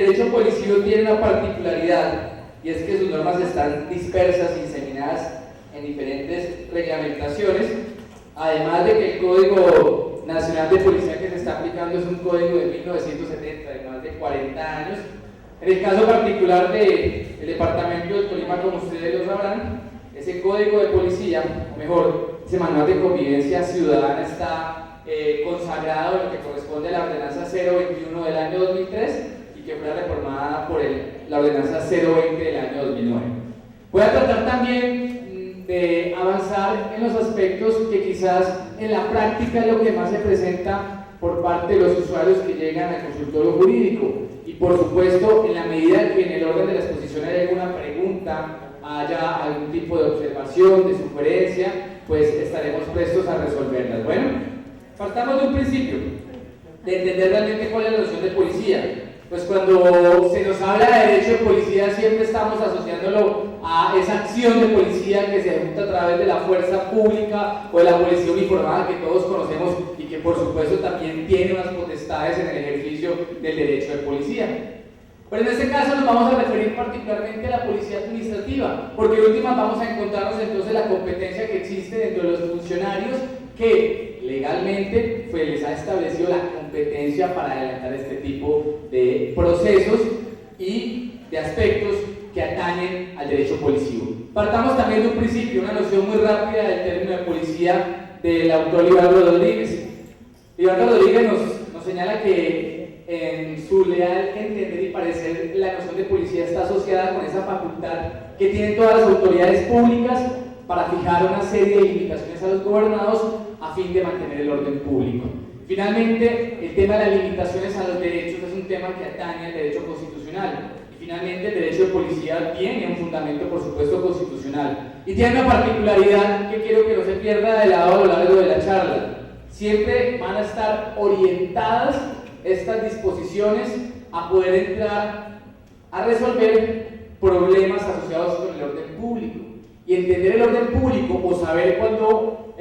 derecho policivo tiene una particularidad, y es que sus normas están dispersas y diseminadas en diferentes reglamentaciones, además de que el Código Nacional de Policía que se está aplicando es un código de 1970, de más de 40 años. En el caso particular del departamento del Tolima, como ustedes lo sabrán, ese código de policía, o mejor, ese manual de convivencia ciudadana está consagrado en lo que corresponde a la ordenanza 021 del año 2003 y que fue reformada por la ordenanza 020 del año 2009. Voy a tratar también de avanzar en los aspectos que quizás en la práctica es lo que más se presenta por parte de los usuarios que llegan al consultorio jurídico, y por supuesto en la medida que en el orden de la exposición hay alguna pregunta, haya algún tipo de observación, de sugerencia, pues estaremos prestos a resolverlas. Bueno, partamos de un principio, de entender realmente cuál es la noción de policía. Pues cuando se nos habla de derecho de policía siempre estamos asociándolo a esa acción de policía que se ejecuta a través de la fuerza pública o de la policía uniformada que todos conocemos y que por supuesto también tiene unas potestades en el ejercicio del derecho de policía. Pero en este caso nos vamos a referir particularmente a la policía administrativa, porque en última vamos a encontrarnos entonces la competencia que existe dentro de los funcionarios que legalmente pues, les ha establecido la competencia para adelantar este tipo de procesos y de aspectos que atañen al derecho policivo. Partamos también de un principio, una noción muy rápida del término de policía del autor Libardo Rodríguez. Libardo Rodríguez nos señala que en su leal entender y parecer la noción de policía está asociada con esa facultad que tienen todas las autoridades públicas para fijar una serie de limitaciones a los gobernados a fin de mantener el orden público. Finalmente, el tema de las limitaciones a los derechos es un tema que atañe al derecho constitucional. Y finalmente, el derecho de policía tiene un fundamento, por supuesto, constitucional. Y tiene una particularidad que quiero que no se pierda de lado a lo largo de la charla. Siempre van a estar orientadas estas disposiciones a poder entrar a resolver problemas asociados con el orden público. Y entender el orden público o saber cuando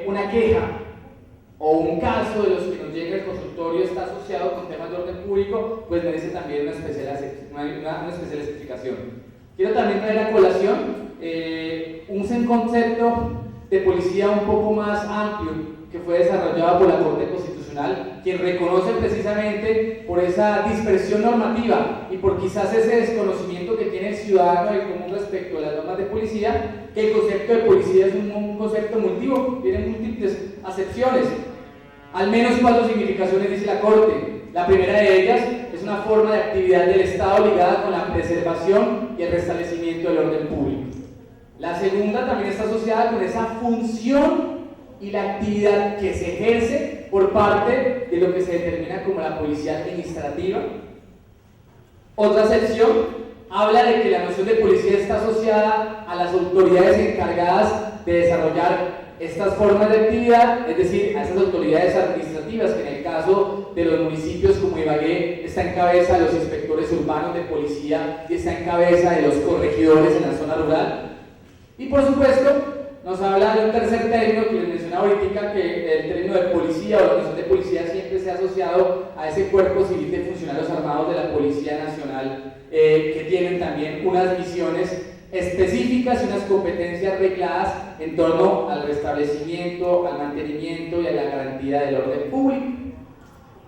una queja o un caso de los que nos llega al consultorio está asociado con temas de orden público, pues merece también una especial explicación. Quiero también traer a colación un concepto de policía un poco más amplio que fue desarrollado por la Corte Constitucional, quien reconoce precisamente por esa dispersión normativa y por quizás ese desconocimiento que tiene el ciudadano del común respecto a las normas de policía, que el concepto de policía es un concepto multivo, tiene múltiples acepciones, al menos 4 significaciones dice la Corte. La primera de ellas es una forma de actividad del Estado ligada con la preservación y el restablecimiento del orden público. La segunda también está asociada con esa función y la actividad que se ejerce por parte de lo que se determina como la policía administrativa. Otra sección habla de que la noción de policía está asociada a las autoridades encargadas de desarrollar estas formas de actividad, es decir, a esas autoridades administrativas, que en el caso de los municipios como Ibagué está en cabeza de los inspectores urbanos de policía y está en cabeza de los corregidores en la zona rural. Y por supuesto nos habla de un tercer término que les mencionaba ahorita, que el término de policía o la noción de policía siempre se ha asociado a ese cuerpo civil de funcionarios armados de la Policía Nacional, que tienen también unas misiones específicas y unas competencias regladas en torno al restablecimiento, al mantenimiento y a la garantía del orden público.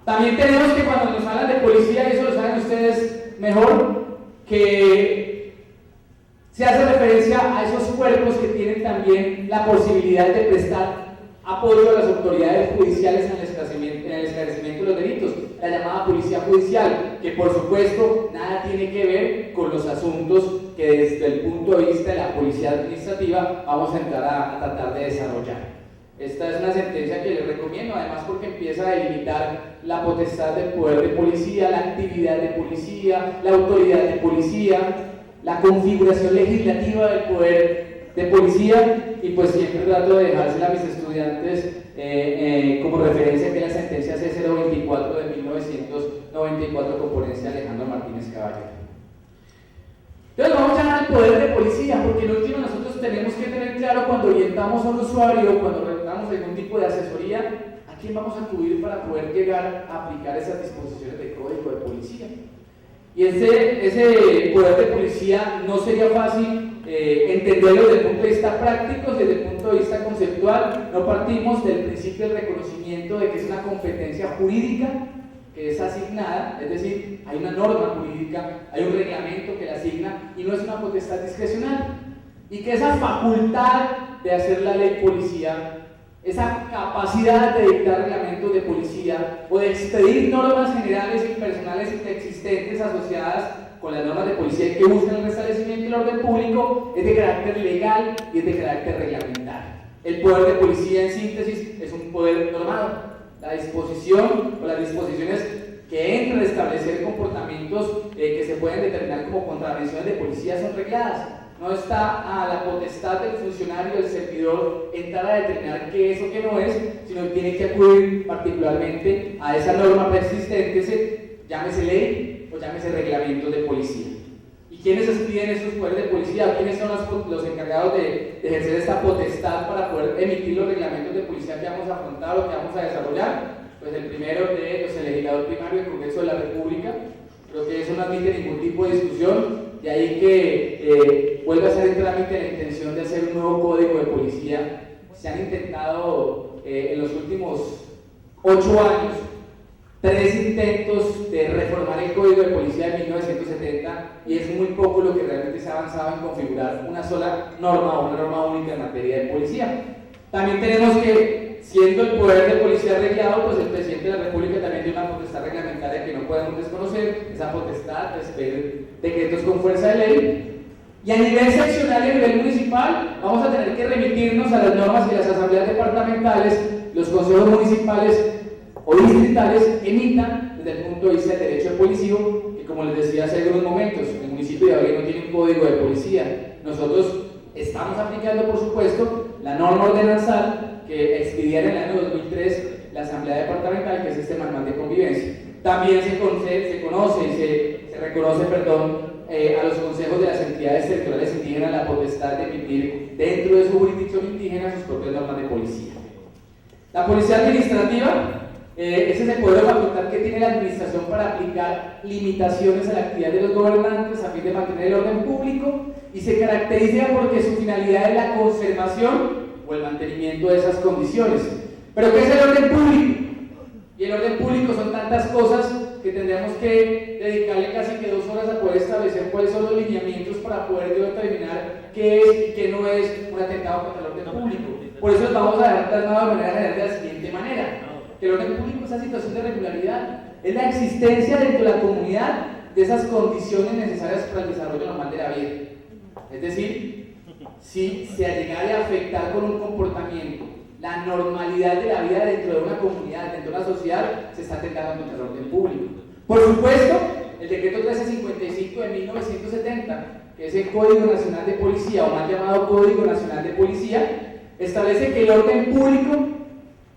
También tenemos que cuando nos hablan de policía, y eso lo saben ustedes mejor, que se hace referencia a esos cuerpos que tienen también la posibilidad de prestar apoyo a las autoridades judiciales en el esclarecimiento de los delitos, la llamada policía judicial, que por supuesto nada tiene que ver con los asuntos que desde el punto de vista de la policía administrativa vamos a entrar a tratar de desarrollar. Esta es una sentencia que les recomiendo, además porque empieza a delimitar la potestad del poder de policía, la actividad de policía, la autoridad de policía, la configuración legislativa del poder de policía, y pues siempre trato de dejársela a mis estudiantes como referencia, que es la sentencia C024 de 1994 con ponencia de Alejandro Martínez Caballero. Entonces vamos a llamar al poder de policía, porque en último nosotros tenemos que tener claro cuando orientamos a un usuario, cuando realizamos algún tipo de asesoría, a quién vamos a acudir para poder llegar a aplicar esas disposiciones del Código de Policía. Y ese poder de policía no sería fácil entenderlo desde el punto de vista práctico, desde el punto de vista conceptual. No partimos del principio del reconocimiento de que es una competencia jurídica que es asignada, es decir, hay una norma jurídica, hay un reglamento que la asigna y no es una potestad discrecional. Y que esa facultad de hacer la ley policía, esa capacidad de dictar reglamentos de policía o de expedir normas generales y personales existentes asociadas con las normas de policía y que buscan el restablecimiento del orden público es de carácter legal y es de carácter reglamentario. El poder de policía, en síntesis, es un poder normado. La disposición o las disposiciones que entran a establecer comportamientos que se pueden determinar como contravenciones de policía son regladas. No está a la potestad del funcionario, del servidor, entrar a determinar qué es o qué no es, sino que tiene que acudir particularmente a esa norma preexistente, llámese ley o llámese reglamento de policía. ¿Y quiénes expiden esos poderes de policía? ¿Quiénes son los encargados de ejercer esta potestad para poder emitir los reglamentos de policía que vamos a afrontar o que vamos a desarrollar? Pues el primero de los, el legislador primario del Congreso de la República. Creo que eso no admite ningún tipo de discusión, de ahí que vuelva a ser en trámite la intención de hacer un nuevo código de policía. Se han intentado en los últimos 8 años 3 intentos de reformar el Código de Policía de 1970 y es muy poco lo que realmente se ha avanzado en configurar una sola norma o una norma única en materia de policía. También tenemos que, siendo el poder de policía reglado, pues el presidente de la República también tiene una potestad reglamentaria que no podemos desconocer, esa potestad de expedir decretos con fuerza de ley. Y a nivel seccional y a nivel municipal vamos a tener que remitirnos a las normas que las asambleas departamentales, los consejos municipales o distritales emitan desde el punto de vista del derecho policivo, que como les decía hace algunos momentos, el municipio de Ibagué no tiene un código de policía. Nosotros estamos aplicando, por supuesto, la norma ordenanzal que expidiera en el año 2003 la Asamblea Departamental, que es este manual de convivencia. También se reconoce a los consejos de las entidades territoriales indígenas la potestad de emitir dentro de su jurisdicción indígena sus propias normas de policía. La policía administrativa, ese es el poder o facultad que tiene la administración para aplicar limitaciones a la actividad de los gobernantes a fin de mantener el orden público y se caracteriza porque su finalidad es la conservación o el mantenimiento de esas condiciones. ¿Pero qué es el orden público? Y el orden público son tantas cosas que tendríamos que dedicarle casi que 2 horas a poder establecer cuáles son los lineamientos para poder determinar qué es y qué no es un atentado contra el orden público. Por eso les vamos a dejar plasmado de manera general de la siguiente manera: que el orden público es esa situación de regularidad, es la existencia dentro de la comunidad de esas condiciones necesarias para el desarrollo normal de la vida. Es decir, si se llegara a afectar con un comportamiento la normalidad de la vida dentro de una comunidad, dentro de una sociedad, se está atentando contra el orden público. Por supuesto, el decreto 1355 de 1970, que es el Código Nacional de Policía, o mal llamado Código Nacional de Policía, establece que el orden público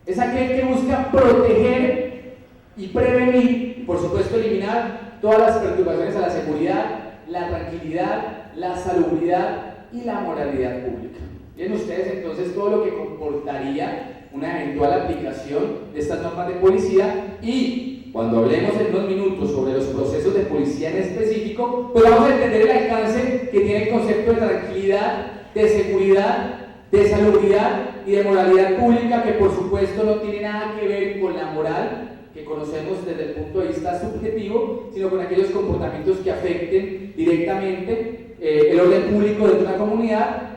es aquel que busca proteger y prevenir, y por supuesto eliminar todas las perturbaciones a la seguridad, la tranquilidad, la salubridad y la moralidad pública. Miren ustedes entonces todo lo que comportaría una eventual aplicación de estas normas de policía, y cuando hablemos en unos minutos sobre los procesos de policía en específico, pues vamos a entender el alcance que tiene el concepto de tranquilidad, de seguridad, de salubridad y de moralidad pública, que por supuesto no tiene nada que ver con la moral que conocemos desde el punto de vista subjetivo, sino con aquellos comportamientos que afecten directamente el orden público de una comunidad,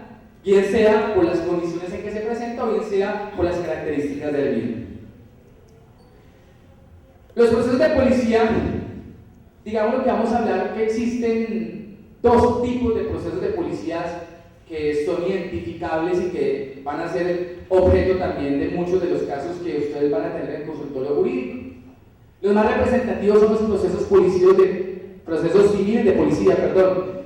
bien sea por las condiciones en que se presenta o bien sea por las características del mismo. Los procesos de policía, digamos que vamos a hablar que existen 2 tipos de procesos de policías que son identificables y que van a ser objeto también de muchos de los casos que ustedes van a tener en el consultorio jurídico. Los más representativos son los procesos civiles de policía,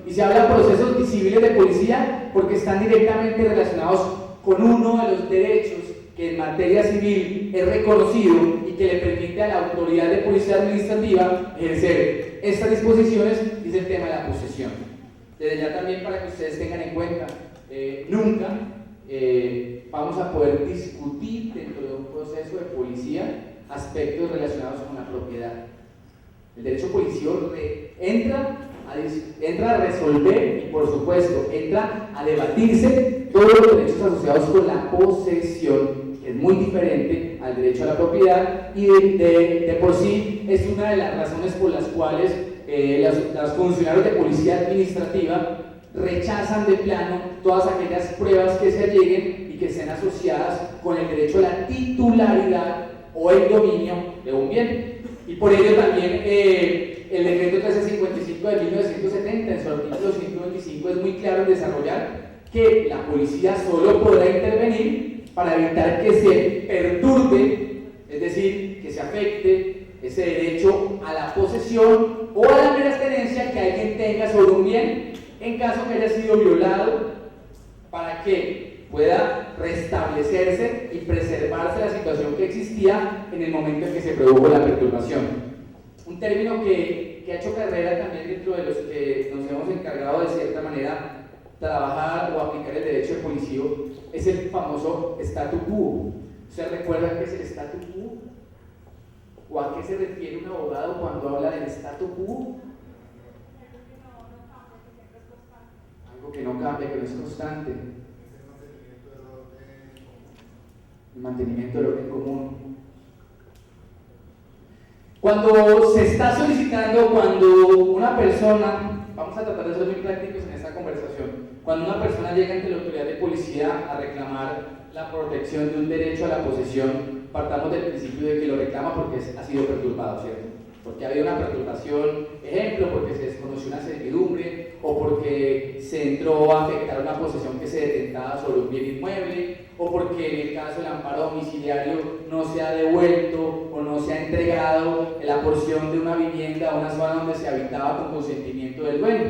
y se habla de procesos civiles de policía porque están directamente relacionados con uno de los derechos que en materia civil es reconocido y que le permite a la autoridad de policía administrativa ejercer estas disposiciones, y es el tema de la posesión. Desde ya también para que ustedes tengan en cuenta, nunca vamos a poder discutir dentro de un proceso de policía aspectos relacionados con la propiedad. El derecho policíaco entra a resolver y, por supuesto, entra a debatirse todos los derechos asociados con la posesión, que es muy diferente al derecho a la propiedad, y de por sí es una de las razones por las cuales los funcionarios de policía administrativa rechazan de plano todas aquellas pruebas que se alleguen y que estén asociadas con el derecho a la titularidad o el dominio de un bien. Y por ello también el decreto 1355 de 1970 en su artículo 125 es muy claro en desarrollar que la policía solo podrá intervenir para evitar que se perturbe, es decir, que se afecte ese derecho a la posesión o a la mera tenencia que alguien tenga sobre un bien en caso que haya sido violado, para que pueda restablecerse y preservarse la situación que existía en el momento en que se produjo la perturbación. Un término que ha hecho carrera también dentro de los que nos hemos encargado de cierta manera trabajar o aplicar el derecho de policía es el famoso statu quo. ¿Usted recuerda qué es el statu quo? ¿O a qué se refiere un abogado cuando habla del statu quo? Algo que no cambia, que no es constante. El mantenimiento del orden común. Cuando se está solicitando, cuando una persona, vamos a tratar de ser muy prácticos en esta conversación, cuando una persona llega ante la autoridad de policía a reclamar la protección de un derecho a la posesión, partamos del principio de que lo reclama porque ha sido perturbado, ¿cierto? Porque ha habido una perturbación, ejemplo, porque se desconoció una servidumbre o porque se entró a afectar una posesión que se detentaba sobre un bien inmueble, o porque en el caso del amparo domiciliario no se ha devuelto o no se ha entregado la porción de una vivienda a una zona donde se habitaba con consentimiento del dueño.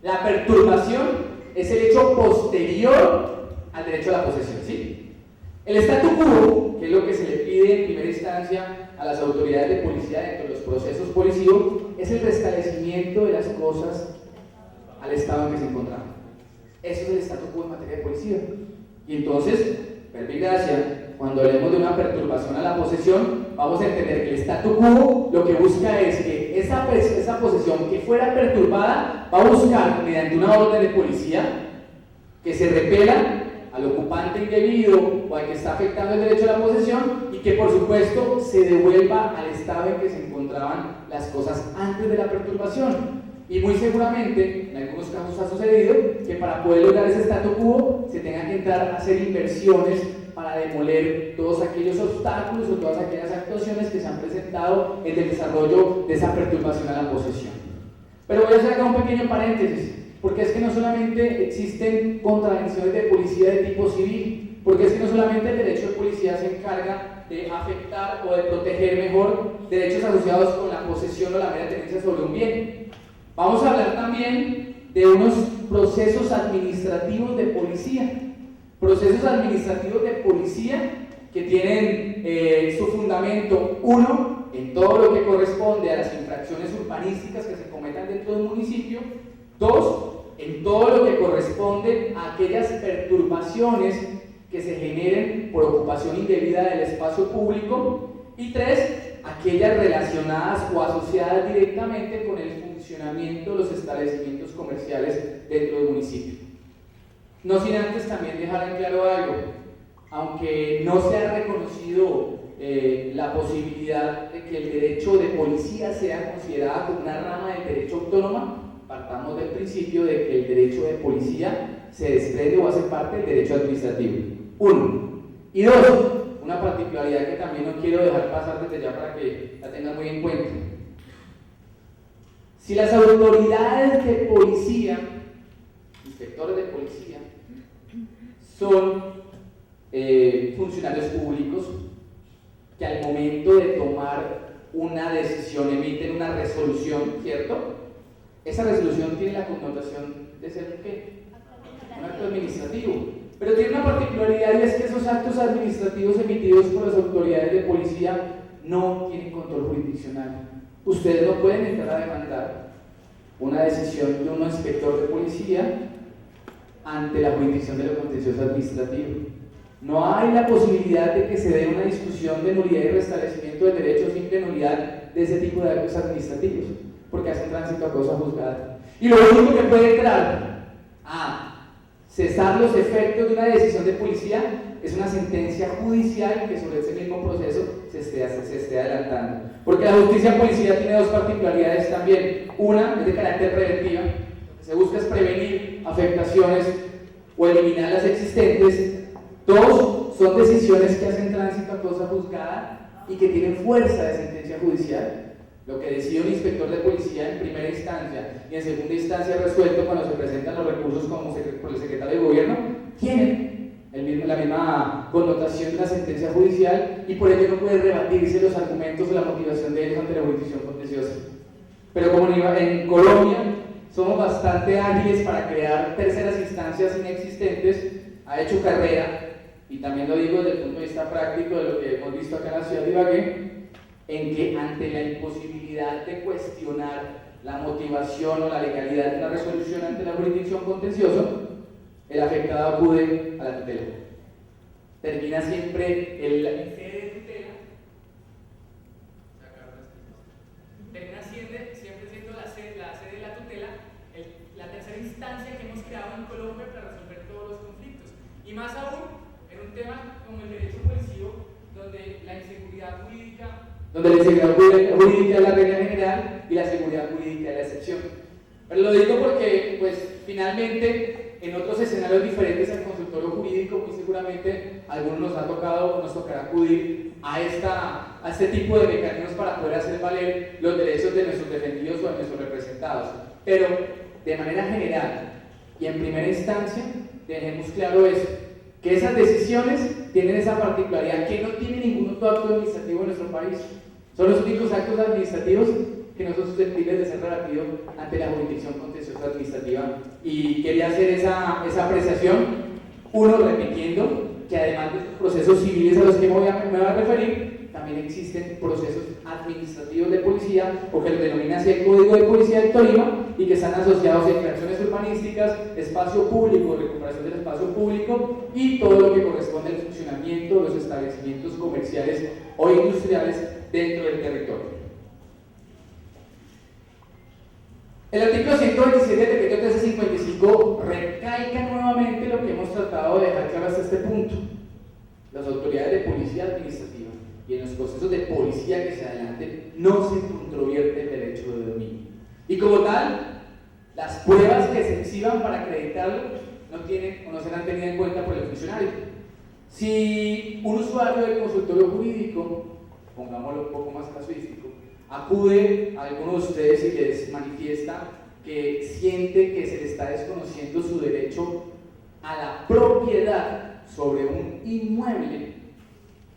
La perturbación es el hecho posterior al derecho a la posesión, ¿sí? El statu quo, que es lo que se le pide en primera instancia a las autoridades de policía dentro de los procesos policíacos, es el restablecimiento de las cosas al estado en que se encontraban. Eso es el statu quo en materia de policía. Y entonces, per mi gracia, cuando hablemos de una perturbación a la posesión, vamos a entender que el statu quo lo que busca es que esa posesión que fuera perturbada va a buscar, mediante una orden de policía, que se repela al ocupante indebido o al que está afectando el derecho a la posesión, y que por supuesto se devuelva al estado en que se encontraban las cosas antes de la perturbación. Y muy seguramente, en algunos casos ha sucedido, que para poder lograr ese statu quo se tengan que entrar a hacer inversiones para demoler todos aquellos obstáculos o todas aquellas actuaciones que se han presentado en el desarrollo de esa perturbación a la posesión. Pero voy a hacer acá un pequeño paréntesis, porque es que no solamente existen contravenciones de policía de tipo civil, porque es que no solamente el derecho de policía se encarga de afectar o de proteger mejor derechos asociados con la posesión o la mera tenencia sobre un bien. Vamos a hablar también de unos procesos administrativos de policía. Procesos administrativos de policía que tienen su fundamento, uno, en todo lo que corresponde a las infracciones urbanísticas que se cometan dentro de un municipio; dos, en todo lo que corresponde a aquellas perturbaciones que se generen por ocupación indebida del espacio público; y tres, aquellas relacionadas o asociadas directamente con el funcionamiento de los establecimientos comerciales dentro del municipio. No sin antes también dejar en claro algo: aunque no se ha reconocido la posibilidad de que el derecho de policía sea considerada como una rama del derecho autónoma, partamos del principio de que el derecho de policía se desprende o hace parte del derecho administrativo. Uno. Y dos, una particularidad que también no quiero dejar pasar desde ya para que la tengan muy en cuenta. Si las autoridades de policía, inspectores de policía, son funcionarios públicos que al momento de tomar una decisión emiten una resolución, ¿cierto? Esa resolución tiene la connotación de ser ¿qué? Un acto administrativo, pero tiene una particularidad, y es que esos actos administrativos emitidos por las autoridades de policía no tienen control jurisdiccional. Ustedes no pueden entrar a demandar una decisión de un inspector de policía ante la jurisdicción de lo contencioso administrativo. No hay la posibilidad de que se dé una discusión de nulidad y restablecimiento del derecho sin nulidad de ese tipo de actos administrativos. porque hacen tránsito a cosa juzgada. Y lo único que puede entrar a cesar los efectos de una decisión de policía es una sentencia judicial que sobre ese mismo proceso se esté adelantando. Porque la justicia policial tiene dos particularidades también. Una es de carácter preventiva, lo que se busca es prevenir afectaciones o eliminar las existentes. Dos, son decisiones que hacen tránsito a cosa juzgada y que tienen fuerza de sentencia judicial. Lo que decide un inspector de policía en primera instancia y en segunda instancia resuelto cuando se presentan los recursos por el secretario de gobierno, tienen la misma connotación de una sentencia judicial y por ello no puede rebatirse los argumentos o la motivación de ellos ante la jurisdicción contenciosa. Pero como en Colombia somos bastante ágiles para crear terceras instancias inexistentes, ha hecho carrera, y también lo digo desde el punto de vista práctico de lo que hemos visto acá en la ciudad de Ibagué, en que ante la imposibilidad de cuestionar la motivación o la legalidad de una resolución ante la jurisdicción contenciosa, el afectado acude a la tutela. Termina siempre en sede de tutela, termina siempre siendo la sede de la tutela, la tercera instancia que hemos creado en Colombia para resolver todos los conflictos. Y más aún en un tema como el derecho policivo, donde la inseguridad jurídica es la regla general y la seguridad jurídica es la excepción. Pero lo digo porque, pues, finalmente, en otros escenarios diferentes al consultorio jurídico, muy seguramente a algunos nos ha tocado o nos tocará acudir a este tipo de mecanismos para poder hacer valer los derechos de nuestros defendidos o de nuestros representados. Pero, de manera general y en primera instancia, dejemos claro eso, que esas decisiones tienen esa particularidad que no tiene ningún otro acto administrativo en nuestro país. Son los únicos actos administrativos que no son susceptibles de ser rebatidos ante la jurisdicción contenciosa administrativa. Y quería hacer esa apreciación, uno, repitiendo que además de estos procesos civiles a los que me voy a referir, también existen procesos administrativos de policía, o que lo denomina así el Código de Policía del Tolima, y que están asociados a infracciones urbanísticas, espacio público, recuperación del espacio público y todo lo que corresponde al funcionamiento de los establecimientos comerciales o industriales dentro del territorio. El artículo 127 del decreto 1355 recalca nuevamente lo que hemos tratado de dejar claro hasta este punto. Las autoridades de policía administrativa y en los procesos de policía que se adelanten no se controvierte el derecho de dominio. Y como tal, las pruebas que se exhiban para acreditarlo no tienen o no serán tenidas en cuenta por el funcionario. Si un usuario del consultorio jurídico, pongámoslo un poco más casuístico, acude a alguno de ustedes y les manifiesta que siente que se le está desconociendo su derecho a la propiedad sobre un inmueble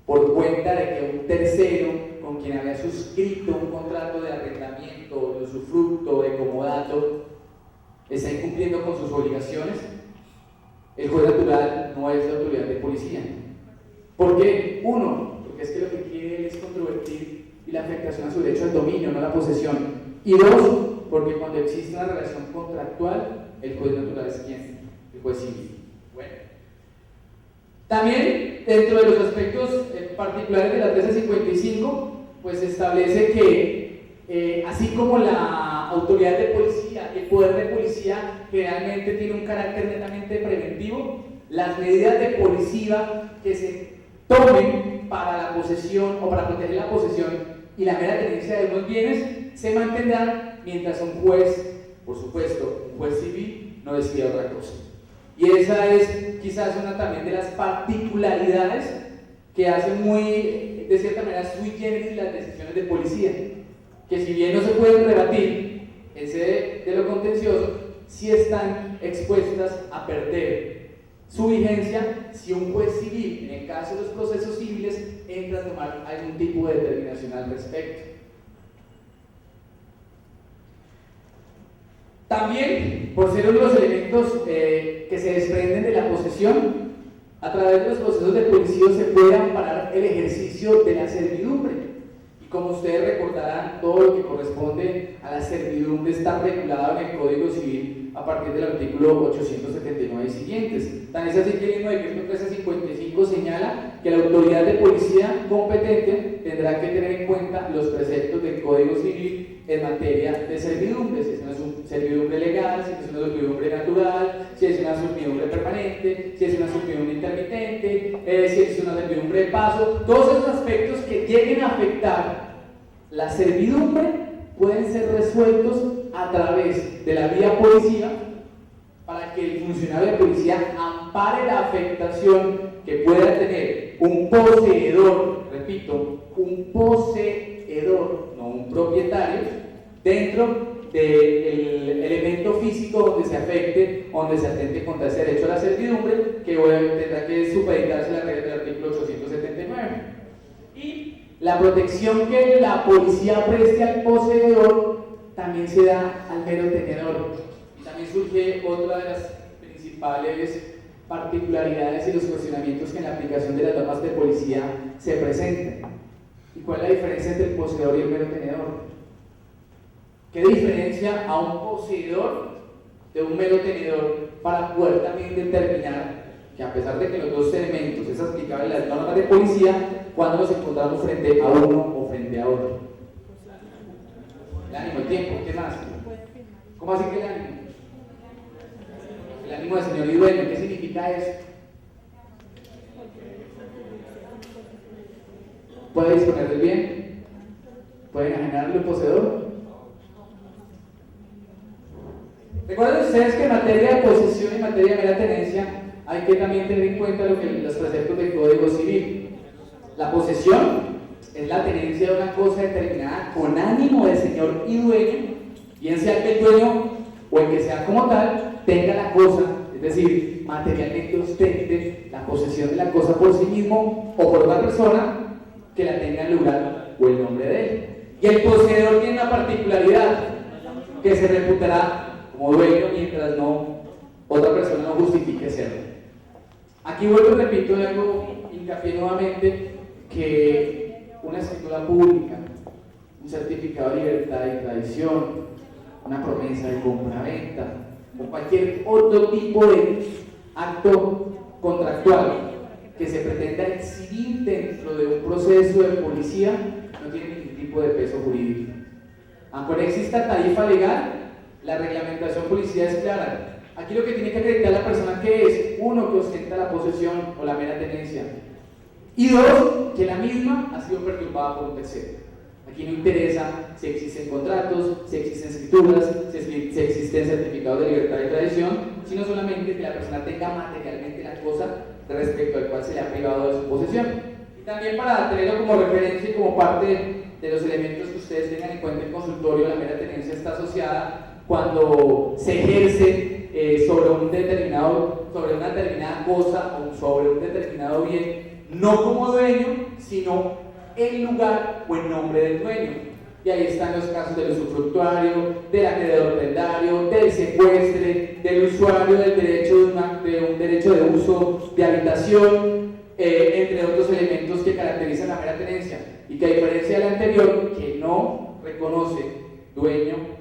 por cuenta de que un tercero con quien había suscrito un contrato de arrendamiento, de usufructo, de comodato, está incumpliendo con sus obligaciones, el juez natural no es la autoridad de policía. ¿Por qué? Uno, porque es que lo que quiere es controvertir y la afectación a su derecho al dominio, no a la posesión. Y dos, porque cuando existe una relación contractual, el juez natural es ¿quién? El juez civil. Bueno. También, dentro de los aspectos particulares de la 1355, pues se establece que así como la autoridad de policía, el poder de policía generalmente tiene un carácter netamente preventivo, las medidas de policía que se tomen para la posesión o para proteger la posesión y la mera tenencia de unos bienes se mantendrán mientras un juez, por supuesto, un juez civil, no decida otra cosa. Y esa es quizás una también de las particularidades que hacen muy, de cierta manera, sui generis las decisiones de policía, que si bien no se pueden rebatir en sede de lo contencioso, sí están expuestas a perder su vigencia si un juez civil, en el caso de los procesos civiles, entra a tomar algún tipo de determinación al respecto. También, por ser uno de los elementos que se desprenden de la posesión, a través de los procesos de policía se puede amparar el ejercicio de la servidumbre. Y como ustedes recordarán, todo lo que corresponde a la servidumbre está regulado en el Código Civil a partir del artículo 879 y siguientes. Tan es así que el mismo decreto 1355 señala que la autoridad de policía competente tendrá que tener en cuenta los preceptos del Código Civil en materia de servidumbre, si es una servidumbre legal, si es una servidumbre natural, si es una servidumbre permanente, si es una servidumbre intermitente, si es una servidumbre de paso. Todos esos aspectos que lleguen a afectar la servidumbre pueden ser resueltos a través de la vía policiva para que el funcionario de policía ampare la afectación que pueda tener un poseedor, repito, un poseedor, no un propietario, dentro del elemento físico donde se afecte, donde se atente contra ese derecho a la servidumbre, que tendrá que supeditarse la regla del artículo 879. Y la protección que la policía preste al poseedor también se da al mero tenedor. Y también surge otra de las principales particularidades y los cuestionamientos que en la aplicación de las normas de policía se presentan. ¿Y cuál es la diferencia entre el poseedor y el mero tenedor? ¿Qué diferencia a un poseedor de un mero tenedor para poder también determinar que, a pesar de que los dos elementos es aplicable en las normas de policía, cuando nos encontramos frente a uno o frente a otro? El ánimo, el tiempo, ¿qué más? ¿Cómo así que el ánimo? El ánimo de señor y dueño, ¿qué significa eso? ¿Puede disponer del bien? ¿Puede enajenarlo el poseedor? Recuerden ustedes que en materia de posesión y materia de mera tenencia hay que también tener en cuenta los preceptos del Código Civil. La posesión es la tenencia de una cosa determinada con ánimo de señor y dueño, bien sea que el dueño o el que sea como tal tenga la cosa, es decir, materialmente ostente la posesión de la cosa por sí mismo o por otra persona que la tenga en lugar o el nombre de él. Y el poseedor tiene una particularidad, que se reputará como dueño mientras otra persona no justifique serlo. Aquí vuelvo y repito y hago hincapié nuevamente que una escritura pública, un certificado de libertad y tradición, una promesa de compraventa o cualquier otro tipo de acto contractual que se pretenda exhibir dentro de un proceso de policía no tiene ningún tipo de peso jurídico. Aunque no exista tarifa legal, la reglamentación policial es clara. Aquí lo que tiene que acreditar la persona que es, uno, que ostenta la posesión o la mera tenencia, y dos, que la misma ha sido perturbada por un tercero. Aquí no interesa si existen contratos, si existen escrituras, si existen certificados de libertad y tradición, sino solamente que la persona tenga materialmente la cosa respecto al cual se le ha privado de su posesión. Y también para tenerlo como referencia y como parte de los elementos que ustedes tengan en cuenta el consultorio, la mera tenencia está asociada cuando se ejerce sobre una determinada cosa o sobre un determinado bien, no como dueño, sino en lugar o en nombre del dueño. Y ahí están los casos del usufructuario, del acreedor prendario, del secuestre, del usuario del derecho de un derecho de uso de habitación, entre otros elementos que caracterizan la mera tenencia, y que a diferencia del anterior, que no reconoce dueño,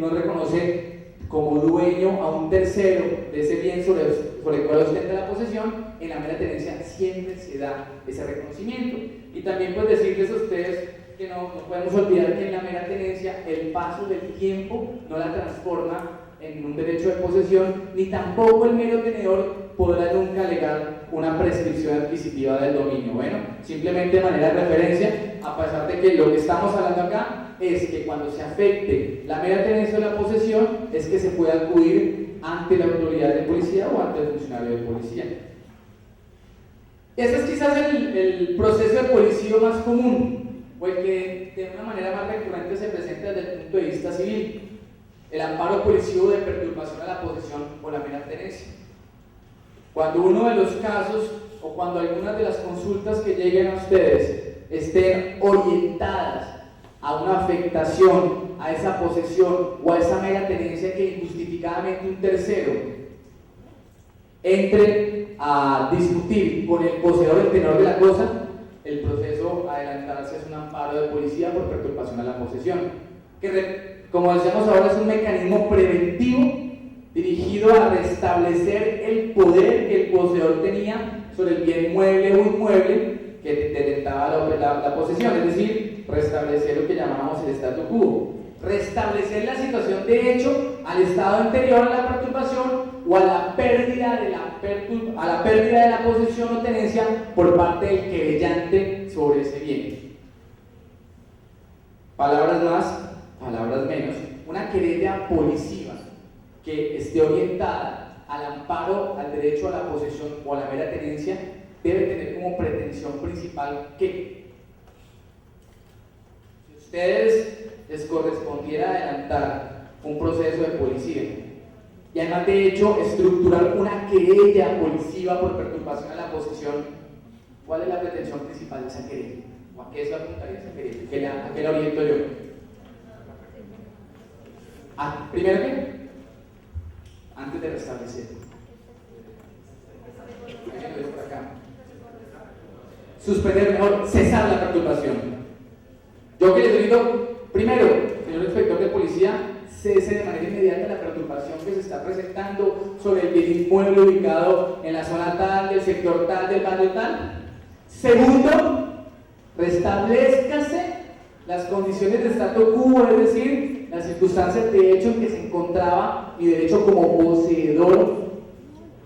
no reconoce como dueño a un tercero de ese bien sobre el cual ostenta la posesión, en la mera tenencia siempre se da ese reconocimiento. Y también pues decirles a ustedes que no podemos olvidar que en la mera tenencia el paso del tiempo no la transforma en un derecho de posesión, ni tampoco el mero tenedor podrá nunca alegar una prescripción adquisitiva del dominio. Bueno, simplemente de manera de referencia, a pesar de que lo que estamos hablando acá es que cuando se afecte la mera tenencia o la posesión, es que se puede acudir ante la autoridad de policía o ante el funcionario de policía. Ese es quizás el proceso de policía más común, o el que de una manera más recurrente se presenta desde el punto de vista civil: el amparo policivo de perturbación a la posesión o la mera tenencia. Cuando uno de los casos o cuando algunas de las consultas que lleguen a ustedes estén orientadas a una afectación a esa posesión o a esa mera tenencia que injustificadamente un tercero entre a discutir con el poseedor, el tenor de la cosa, el proceso a adelantarse es un amparo de policía por perturbación a la posesión, que como decíamos ahora es un mecanismo preventivo dirigido a restablecer el poder que el poseedor tenía sobre el bien mueble o inmueble que detentaba la posesión. Es decir, restablecer lo que llamábamos el statu quo, restablecer la situación de hecho al estado anterior a la perturbación o a la pérdida de la posesión o tenencia por parte del querellante sobre ese bien. Palabras más, palabras menos, una querella policiva que esté orientada al amparo, al derecho a la posesión o a la mera tenencia, debe tener como pretensión principal que, si a ustedes les correspondiera adelantar un proceso de policía y además de hecho estructurar una querella policiva por perturbación a la posesión, ¿cuál es la pretensión principal de esa querella? ¿O a qué se apuntaría esa querella? ¿A qué la oriento yo? Primero que, antes de restablecer, por acá, suspender, mejor, cesar la perturbación. Yo que les digo, primero, señor inspector de policía, cese de manera inmediata la perturbación que se está presentando sobre el bien inmueble ubicado en la zona tal, del sector tal, del barrio tal. Segundo, restablézcase las condiciones de statu quo, es decir, las circunstancias de hecho en que se encontraba y de hecho como poseedor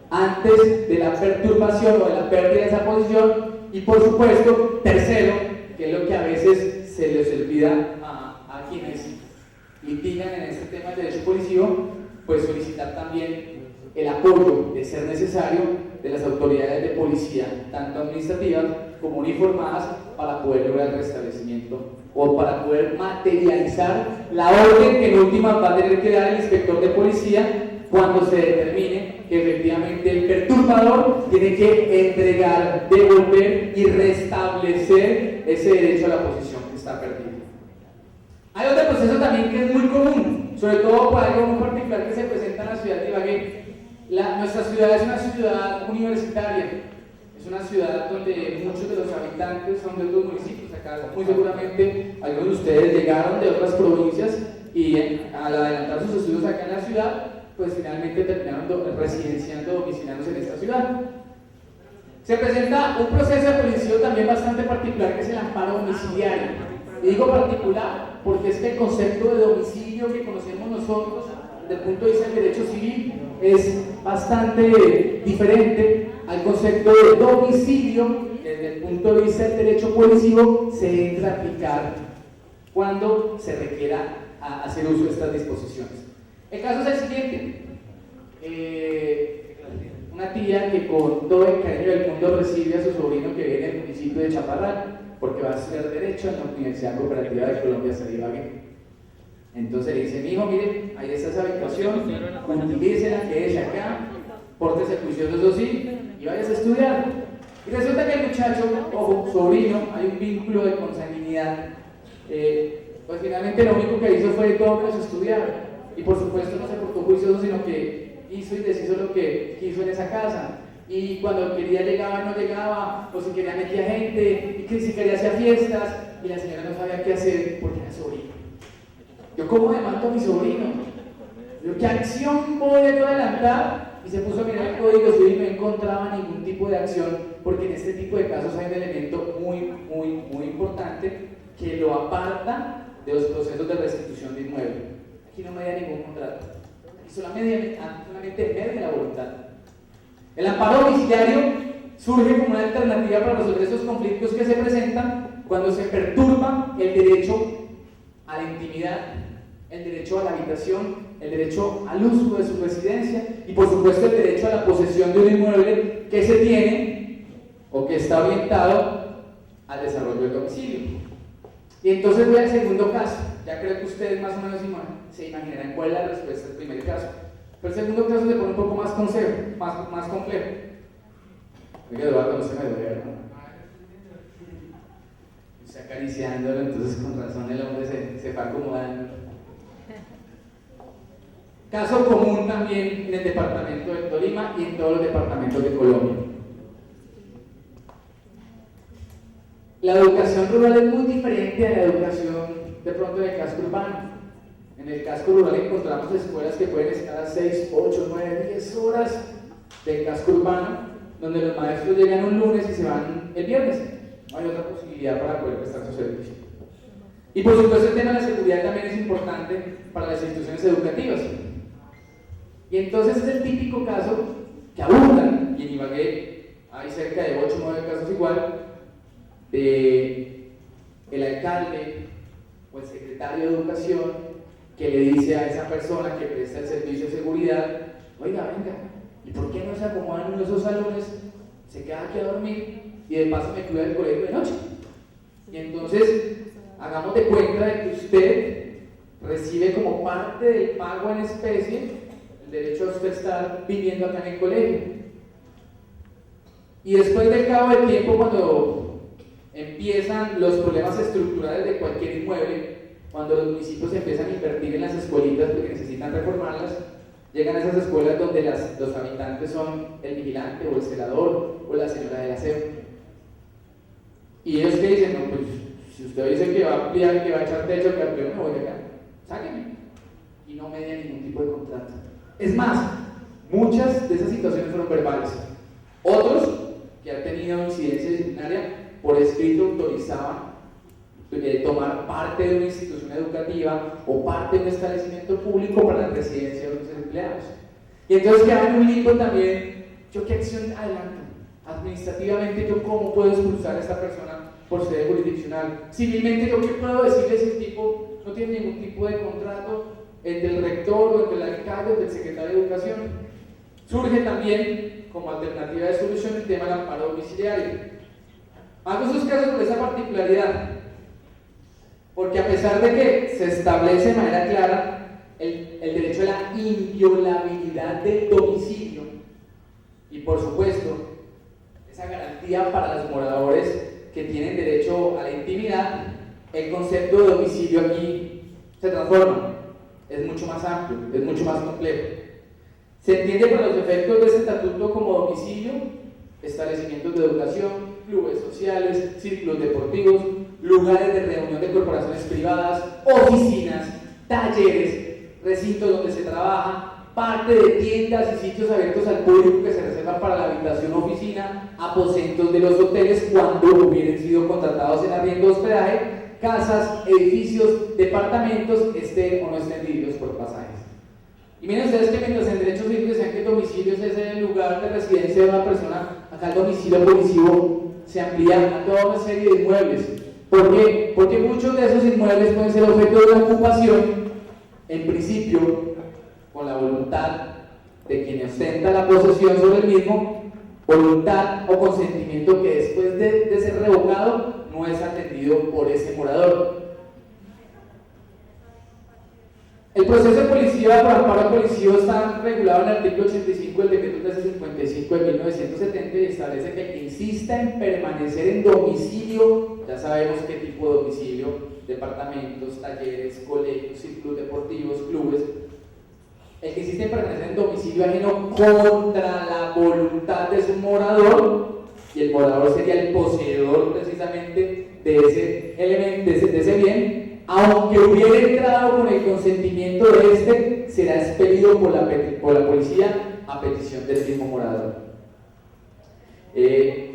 antes de la perturbación o de la pérdida de esa posición. Y por supuesto, tercero, que es lo que a veces se les olvida a quienes litigan en este tema del derecho policivo, pues solicitar también el apoyo, de ser necesario, de las autoridades de policía, tanto administrativas como uniformadas, para poder lograr el restablecimiento o para poder materializar la orden que en última va a tener que dar el inspector de policía cuando se determine que efectivamente el perturbador tiene que entregar, devolver y restablecer ese derecho a la posesión que está perdido. Hay otro proceso también que es muy común, sobre todo por algo muy particular que se presenta en la ciudad de Ibagué. Nuestra ciudad es una ciudad universitaria, es una ciudad donde muchos de los habitantes son de otros municipios. Acá muy seguramente algunos de ustedes llegaron de otras provincias y al adelantar sus estudios acá en la ciudad, pues finalmente terminaron residenciando, domiciliándose en esta ciudad. Se presenta un proceso de policía también bastante particular, que es el amparo domiciliario. Y digo particular porque es que el concepto de domicilio que conocemos nosotros desde el punto de vista del derecho civil es bastante diferente al concepto de domicilio que desde el punto de vista del derecho policivo se entra a aplicar cuando se requiera hacer uso de estas disposiciones. El caso es el siguiente. Una tía que con todo el cariño del mundo recibe a su sobrino que viene del municipio de Chaparral porque va a estudiar Derecho en la Universidad Cooperativa de Colombia, Ibagué. Entonces le dice: mi hijo, mire, ahí está esa habitación, utilícela, quédese acá, pórtese juicioso, eso sí, y vayas a estudiar. Y resulta que el muchacho, o sobrino, hay un vínculo de consanguinidad, pues finalmente lo único que hizo fue todo menos estudiar. Y por supuesto no se portó juicioso, sino que hizo y deshizo lo que quiso en esa casa. Y cuando quería llegaba y no llegaba, o si quería metía gente, y que si quería hacía fiestas, y la señora no sabía qué hacer porque era sobrino. Yo, ¿cómo demando a mi sobrino? Yo, ¿qué acción voy a adelantar? Y se puso a mirar el código civil y no encontraba ningún tipo de acción, porque en este tipo de casos hay un elemento muy importante que lo aparta de los procesos de restitución de inmueble. Aquí no media ningún contrato, aquí solamente media la voluntad. El amparo domiciliario surge como una alternativa para resolver esos conflictos que se presentan cuando se perturba el derecho a la intimidad, el derecho a la habitación, el derecho al uso de su residencia y por supuesto el derecho a la posesión de un inmueble que se tiene o que está orientado al desarrollo del domicilio. Y entonces voy al segundo caso. Ya creo que ustedes más o menos se imaginarán cuál es la respuesta del primer caso. Pero el segundo caso se pone un poco más complejo. Oiga, Eduardo, no se me duele, ¿no? Está acariciándolo, entonces con razón el hombre se va acomodando. Caso común también en el departamento de Tolima y en todos los departamentos de Colombia. La educación rural es muy diferente a la educación de pronto del casco urbano. En el casco rural encontramos escuelas que pueden estar a 6, 8, 9, 10 horas del casco urbano, donde los maestros llegan un lunes y se van el viernes. No hay otra posibilidad para poder prestar su servicio. Y por supuesto el tema de la seguridad también es importante para las instituciones educativas. Y entonces es el típico caso que abundan, y en Ibagué hay cerca de 8 o 9 casos igual, de el alcalde o el secretario de educación que le dice a esa persona que presta el servicio de seguridad: oiga, venga, ¿y por qué no se acomodan en esos salones? Se queda aquí a dormir y de paso me cuida del colegio de noche. Y entonces hagamos de cuenta de que usted recibe como parte del pago en especie el derecho a usted estar viviendo acá en el colegio. Y después del cabo del tiempo, cuando empiezan los problemas estructurales de cualquier inmueble, cuando los municipios empiezan a invertir en las escuelitas porque necesitan reformarlas, llegan a esas escuelas donde los habitantes son el vigilante o el celador o la señora del aseo. Y ellos que dicen: no, pues si usted dice que va a ampliar, que va a echar techo, que ampliar, me voy de acá, sáquenme. Y no median ningún tipo de contrato. Es más, muchas de esas situaciones fueron verbales. Otros que han tenido incidencia disciplinaria por escrito autorizaban tomar parte de una institución educativa o parte de un establecimiento público para la residencia de los empleados. Y entonces queda en un limbo también: ¿yo qué acción adelanto? Administrativamente, ¿yo cómo puedo expulsar a esta persona por sede jurisdiccional? Civilmente, ¿yo qué puedo decirle si el tipo no tiene ningún tipo de contrato entre el rector o entre el alcalde o entre el secretario de educación? Surge también como alternativa de solución el tema del amparo domiciliario. Hago esos casos por esa particularidad, porque a pesar de que se establece de manera clara el derecho a la inviolabilidad del domicilio y por supuesto esa garantía para los moradores que tienen derecho a la intimidad, el concepto de domicilio aquí se transforma, es mucho más amplio, es mucho más complejo. Se entiende para los efectos de este estatuto como domicilio establecimientos de educación, clubes sociales, círculos deportivos, lugares de reunión de corporaciones privadas, oficinas, talleres, recintos donde se trabaja, parte de tiendas y sitios abiertos al público que se reservan para la habitación o oficina, aposentos de los hoteles cuando hubieran sido contratados en arriendo o hospedaje, casas, edificios, departamentos, estén o no estén divididos por pasajes. Y miren ustedes que mientras en derecho civil decían que el domicilio es el lugar de residencia de una persona, acá el domicilio policivo se amplía a toda una serie de inmuebles. ¿Por qué? Porque muchos de esos inmuebles pueden ser objeto de una ocupación, en principio, con la voluntad de quien ostenta la posesión sobre el mismo, voluntad o consentimiento que después de ser revocado no es atendido por ese morador. El proceso de policía por amparo policivo está regulado en el artículo 85 del decreto 1355 de 1970 y establece que el que insista en permanecer en domicilio, ya sabemos qué tipo de domicilio, departamentos, talleres, colegios, círculos deportivos, clubes, el que insiste en permanecer en domicilio ajeno contra la voluntad de su morador, y el morador sería el poseedor precisamente de ese elemento, de ese bien, aunque hubiera entrado con el consentimiento de este, será expedido por la policía a petición del mismo morador.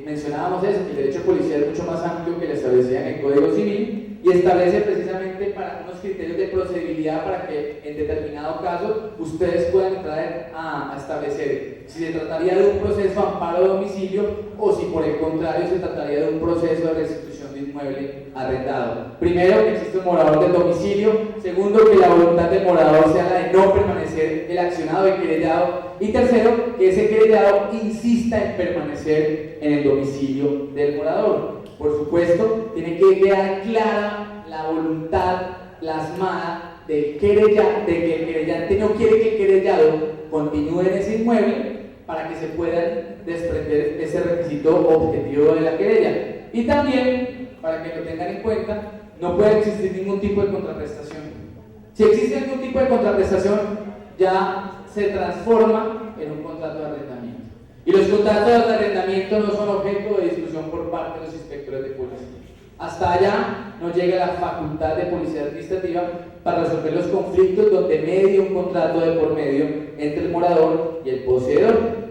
Mencionábamos eso, que el derecho policial es mucho más amplio que lo establecía en el Código Civil y establece precisamente para unos criterios de procedibilidad para que en determinado caso ustedes puedan entrar a establecer si se trataría de un proceso de amparo de domicilio o si por el contrario se trataría de un proceso de restitución de inmueble arrendado. Primero, que existe un morador del domicilio. Segundo, que la voluntad del morador sea la de no permanecer el accionado, el querellado. Y tercero, que ese querellado insista en permanecer en el domicilio del morador. Por supuesto, tiene que quedar clara la voluntad plasmada del querellante, de que el querellante no quiere que el querellado continúe en ese inmueble para que se pueda desprender ese requisito objetivo de la querella. Y también, para que lo tengan en cuenta, no puede existir ningún tipo de contraprestación. Si existe algún tipo de contraprestación, ya se transforma en un contrato de arrendamiento. Y los contratos de arrendamiento no son objeto de discusión por parte de los inspectores de policía. Hasta allá no llega la facultad de policía administrativa para resolver los conflictos donde medie un contrato de por medio entre el morador y el poseedor.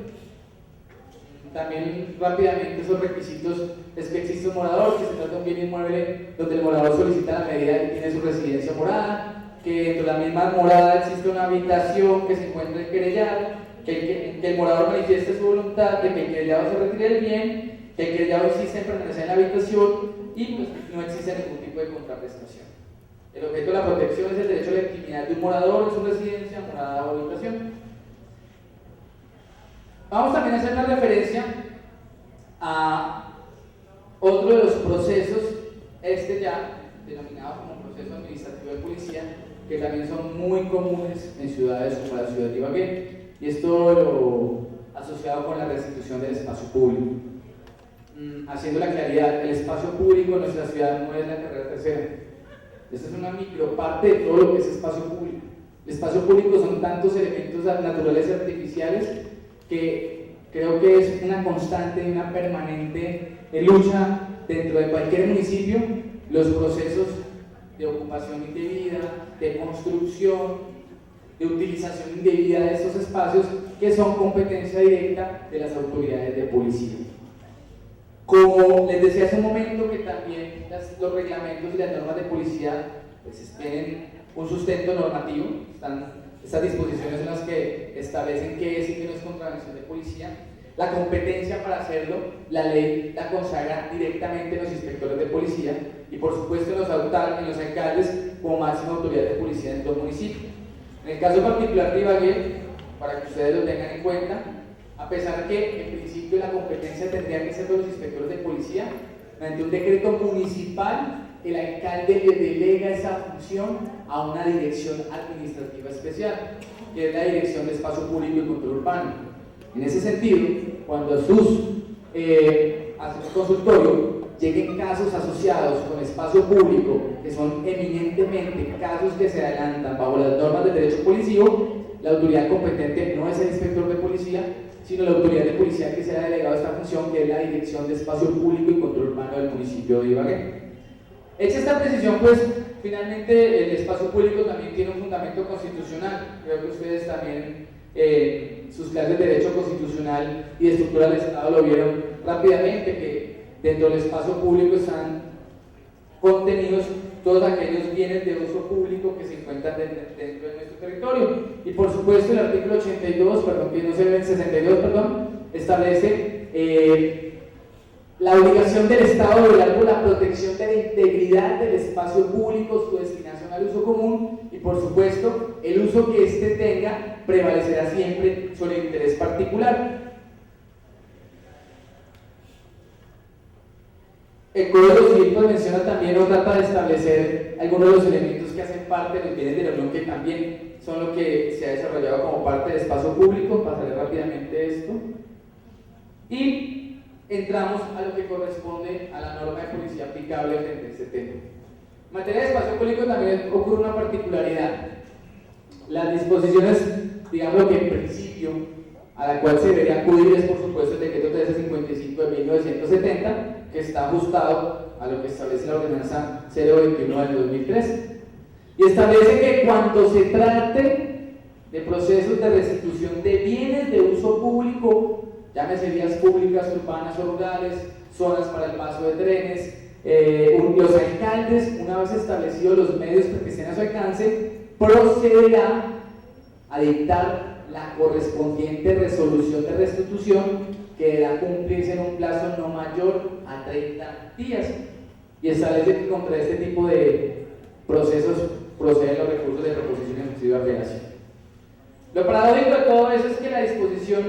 también rápidamente esos requisitos es que existe un morador, que se trata de un bien inmueble donde el morador solicita la medida y tiene su residencia morada, que dentro de la misma morada existe una habitación que se encuentra el querellado, que el morador manifieste su voluntad de que el querellado se retire del bien, que el querellado insiste en permanecer en la habitación y pues no existe ningún tipo de contraprestación. El objeto de la protección es el derecho a la intimidad de un morador en su residencia, morada o habitación. Vamos también a hacer una referencia a otro de los procesos, ya denominado como proceso administrativo de policía, que también son muy comunes en ciudades como la ciudad de Ibagué, y esto lo asociado con la restitución del espacio público. Haciendo la claridad, el espacio público en nuestra ciudad no es la carrera tercera. Esta es una microparte de todo lo que es espacio público. El espacio público son tantos elementos naturales y artificiales que creo que es una constante, una permanente lucha dentro de cualquier municipio, los procesos de ocupación indebida, de construcción, de utilización indebida de estos espacios que son competencia directa de las autoridades de policía. Como les decía hace un momento que también los reglamentos y las normas de policía pues, tienen un sustento normativo, estas disposiciones son las que establecen qué es y qué no es contravención de policía. La competencia para hacerlo, la ley la consagra directamente en los inspectores de policía y por supuesto en los alcaldes como máxima autoridad de policía en todo municipio. En el caso particular de Ibagué, para que ustedes lo tengan en cuenta, a pesar que en principio la competencia tendría que ser de los inspectores de policía, mediante un decreto municipal el alcalde le delega esa función a una dirección administrativa especial, que es la Dirección de Espacio Público y Control Urbano. En ese sentido, cuando a su consultorio lleguen casos asociados con espacio público, que son eminentemente casos que se adelantan bajo las normas del derecho policivo, la autoridad competente no es el inspector de policía, sino la autoridad de policía que se ha delegado esta función, que es la Dirección de Espacio Público y Control Urbano del municipio de Ibagué. Hecha esta precisión, pues, finalmente el espacio público también tiene un fundamento constitucional. Creo que ustedes también, sus clases de Derecho Constitucional y de Estructura del Estado lo vieron rápidamente, que dentro del espacio público están contenidos todos aquellos bienes de uso público que se encuentran dentro de nuestro territorio. Y por supuesto el artículo 82, que no se ve en 62, establece la obligación del Estado de velar por la protección de la integridad del espacio público, su destinación al uso común y por supuesto el uso que éste tenga prevalecerá siempre sobre el interés particular. El Código Civil menciona también o trata de establecer algunos de los elementos que hacen parte de los bienes de la Unión, que también son lo que se ha desarrollado como parte del espacio público. Pasaré rápidamente esto. Y entramos a lo que corresponde a la norma de policía aplicable frente a este tema. En materia de espacio público también ocurre una particularidad. Las disposiciones, digamos que en principio, a la cual se debería acudir es por supuesto el decreto 1355 de 1970, que está ajustado a lo que establece la ordenanza 021 del 2003 y establece que cuando se trate de procesos de restitución de bienes de uso público, llámese vías públicas, urbanas o rurales, zonas para el paso de trenes, los alcaldes, una vez establecidos los medios que estén a su alcance, procederá a dictar la correspondiente resolución de restitución que deberá cumplirse en un plazo no mayor a 30 días y establece que contra este tipo de procesos proceden los recursos de reposición ejecutiva de apelación. Lo paradójico de todo eso es que la disposición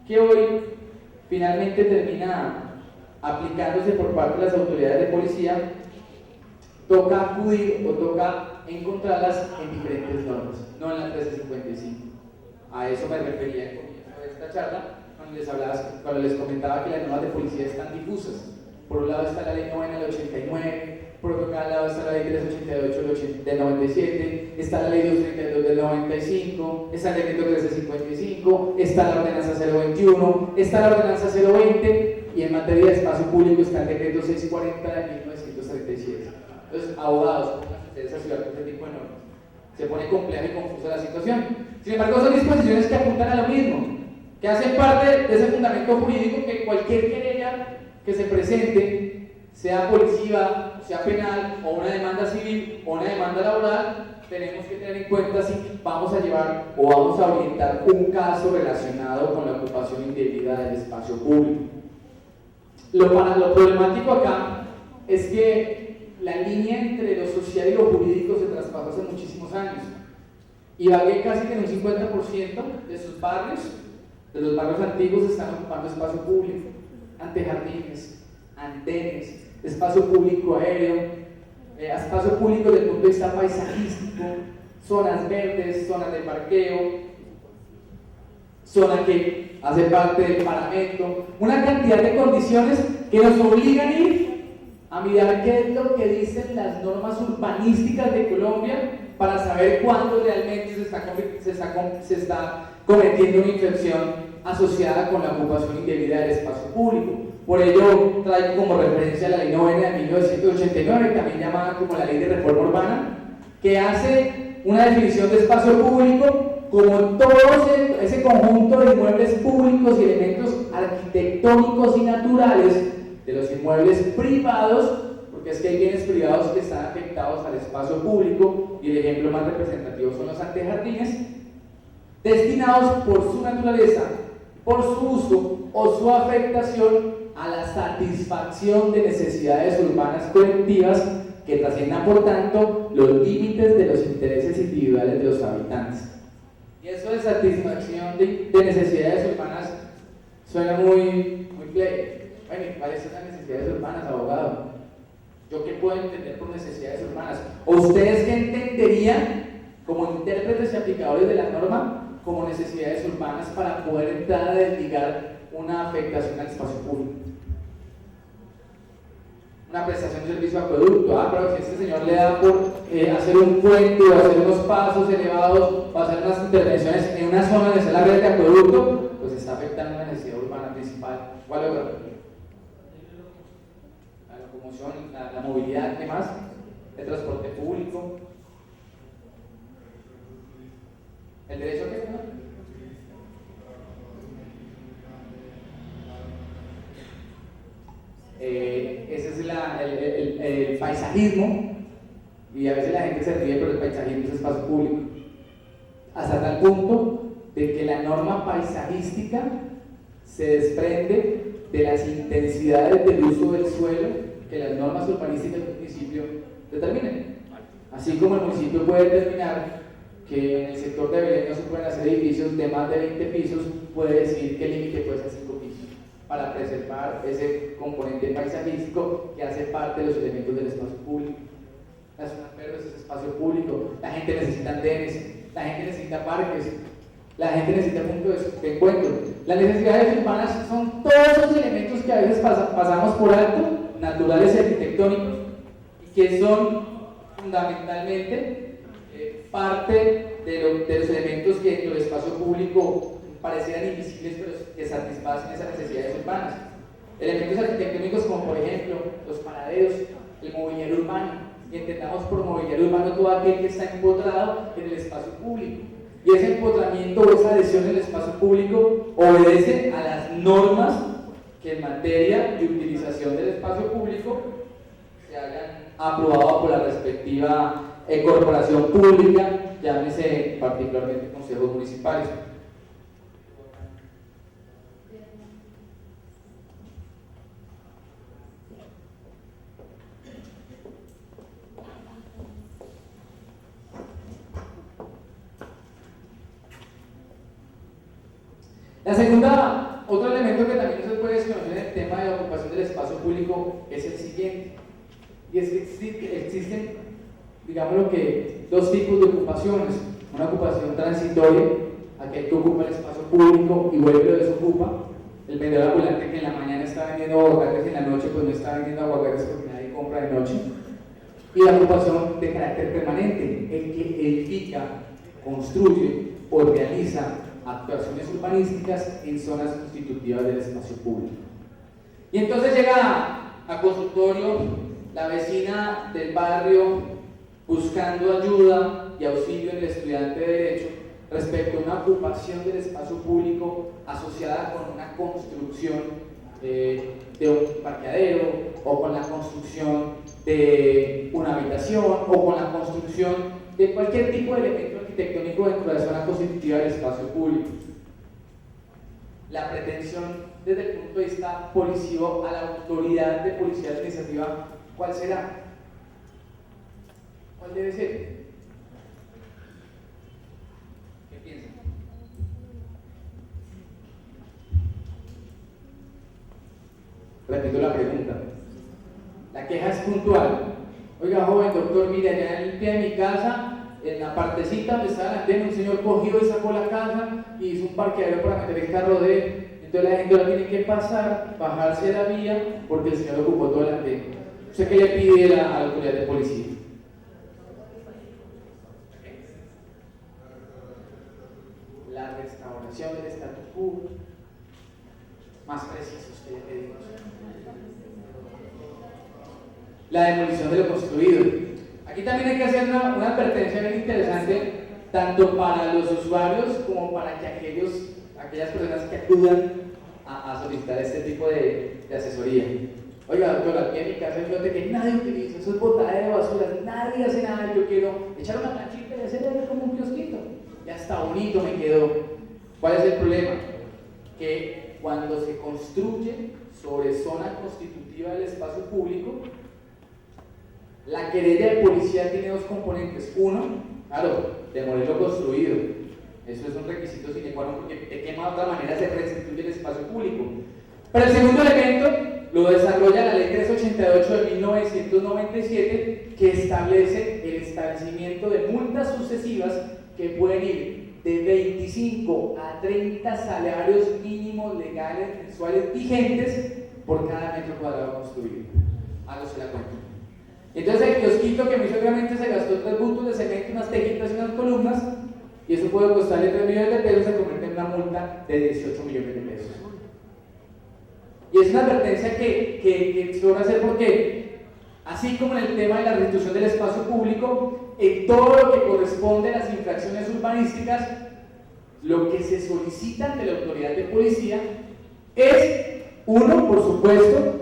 que hoy finalmente termina aplicándose por parte de las autoridades de policía toca acudir o toca encontrarlas en diferentes normas, no en la 1355. A eso me refería en comienzo de esta charla cuando les comentaba que las normas de policía están difusas. Por un lado está la ley 9 del 89, por otro lado está la ley 388 del 97, está la ley 232 del 95, está el decreto 1355, está la ordenanza 021, está la ordenanza 020 y en materia de espacio público está el decreto 640 de 1937. Entonces, abogados, pónganse ustedes a estudiar este tipo de normas. Se pone compleja y confusa la situación. Sin embargo, son disposiciones que apuntan a lo mismo. que hacen parte de ese fundamento jurídico que cualquier querella que se presente, sea policiva, sea penal, o una demanda civil, o una demanda laboral, tenemos que tener en cuenta si vamos a llevar o vamos a orientar un caso relacionado con la ocupación indebida del espacio público. Lo problemático acá es que la línea entre lo social y lo jurídico se traspasó hace muchísimos años. Ibagué casi que en un 50% de sus barrios, de los barrios antiguos, están ocupando espacio público, antejardines, andenes, espacio público aéreo, espacio público desde el punto de vista paisajístico, zonas verdes, zonas de parqueo, zona que hace parte del paramento, una cantidad de condiciones que nos obligan a ir a mirar qué es lo que dicen las normas urbanísticas de Colombia para saber cuándo realmente se está cometiendo una infracción asociada con la ocupación indebida del espacio público. Por ello traigo como referencia la Ley 9 de 1989, también llamada como la Ley de Reforma Urbana, que hace una definición de espacio público como todo ese conjunto de inmuebles públicos y elementos arquitectónicos y naturales de los inmuebles privados, porque es que hay bienes privados que están afectados al espacio público, y el ejemplo más representativo son los antejardines, destinados por su naturaleza, por su uso o su afectación a la satisfacción de necesidades urbanas colectivas que trasciendan, por tanto, los límites de los intereses individuales de los habitantes. Y eso de satisfacción de necesidades urbanas suena muy plebe. Bueno, ¿y cuáles son las necesidades urbanas, abogado? ¿Yo qué puedo entender por necesidades urbanas? ¿O ustedes qué entenderían como intérpretes y aplicadores de la norma como necesidades urbanas para poder entrar a desligar una afectación al espacio público? Una prestación de servicio de acueducto. Pero si este señor le da por hacer un puente o hacer unos pasos elevados o hacer unas intervenciones en una zona donde está la red de acueducto, pues está afectando la necesidad urbana principal. ¿Cuál otra? La locomoción, la movilidad, ¿qué más? El transporte público. ¿El derecho a qué? Ese es el paisajismo, y a veces la gente se ríe, pero el paisajismo es espacio público, hasta tal punto de que la norma paisajística se desprende de las intensidades del uso del suelo que las normas urbanísticas del municipio determinen. Así como el municipio puede determinar que en el sector de Belén no se pueden hacer edificios de más de 20 pisos, puede decir que el límite puede ser 5 pisos, para preservar ese componente paisajístico que hace parte de los elementos del espacio público. Las zonas verdes es espacio público, la gente necesita andenes, la gente necesita parques, la gente necesita puntos de encuentro. Las necesidades urbanas son todos esos elementos que a veces pasamos por alto, naturales y arquitectónicos, y que son fundamentalmente parte de los elementos que dentro del espacio público parecieran invisibles, pero que satisfacen esas necesidades urbanas. Elementos arquitectónicos como, por ejemplo, los paraderos, el mobiliario urbano, y entendamos por mobiliario urbano todo aquel que está empotrado en el espacio público. Y ese empotramiento o esa adhesión en el espacio público obedece a las normas que en materia de utilización del espacio público se hayan aprobado por la respectiva corporación pública, llámese particularmente consejos municipales. Otro elemento que también se puede desconocer en el tema de la ocupación del espacio público es el siguiente, y es que existen, digámoslo que, dos tipos de ocupaciones: una ocupación transitoria, aquel que ocupa el espacio público y vuelve y lo desocupa, el vendedor ambulante que en la mañana está vendiendo aguacates y en la noche pues no está vendiendo aguacates porque nadie compra de noche, y la ocupación de carácter permanente, el que edifica, construye o realiza actuaciones urbanísticas en zonas constitutivas del espacio público. Y entonces llega a consultorio la vecina del barrio buscando ayuda y auxilio en el estudiante de Derecho respecto a una ocupación del espacio público asociada con una construcción de un parqueadero, o con la construcción de una habitación, o con la construcción de cualquier tipo de elemento arquitectónico dentro de la zona constitutiva del espacio público. La pretensión desde el punto de vista policivo a la autoridad de policía administrativa, ¿cuál será? ¿Cuál debe ser? ¿Qué piensan? Repito la pregunta. La queja es puntual. Oiga, joven doctor, mire, allá en el pie de mi casa, en la partecita donde está el andén, un señor cogió y sacó la casa y hizo un parqueadero para meter el carro de él. Entonces la gente ahora tiene que pasar, bajarse de la vía, porque el señor ocupó todo el andén. ¿Usted qué le pide a la autoridad de policía? La restauración del status quo. Más preciso, usted le pedimos. La demolición de lo construido. Aquí también hay que hacer una advertencia bien interesante, tanto para los usuarios como para que aquellas personas que acudan a solicitar este tipo de asesoría. Oiga, doctora, aquí en mi casa hay un lote que nadie utiliza, eso es botada de basura, nadie hace nada, yo quiero echar una planchita y hacerle como un kiosquito. Ya está bonito, me quedó. ¿Cuál es el problema? Que cuando se construye sobre zona constitutiva del espacio público, la querella de policía tiene dos componentes. Uno, claro, demoler lo construido. Eso es un requisito sine qua non, porque de qué otra manera se restituye el espacio público. Pero el segundo elemento lo desarrolla la Ley 388 de 1997, que establece el establecimiento de multas sucesivas que pueden ir de 25 a 30 salarios mínimos legales mensuales vigentes por cada metro cuadrado construido. Hágase la cuenta. Entonces el kiosquito que muy seguramente se gastó 3 bultos de cemento, unas tejitas y unas columnas, y eso puede costarle 3 millones de pesos, se convierte en una multa de 18 millones de pesos. Y es una advertencia que se va a hacer porque, así como en el tema de la restitución del espacio público, en todo lo que corresponde a las infracciones urbanísticas, lo que se solicita ante la autoridad de policía es, uno, por supuesto,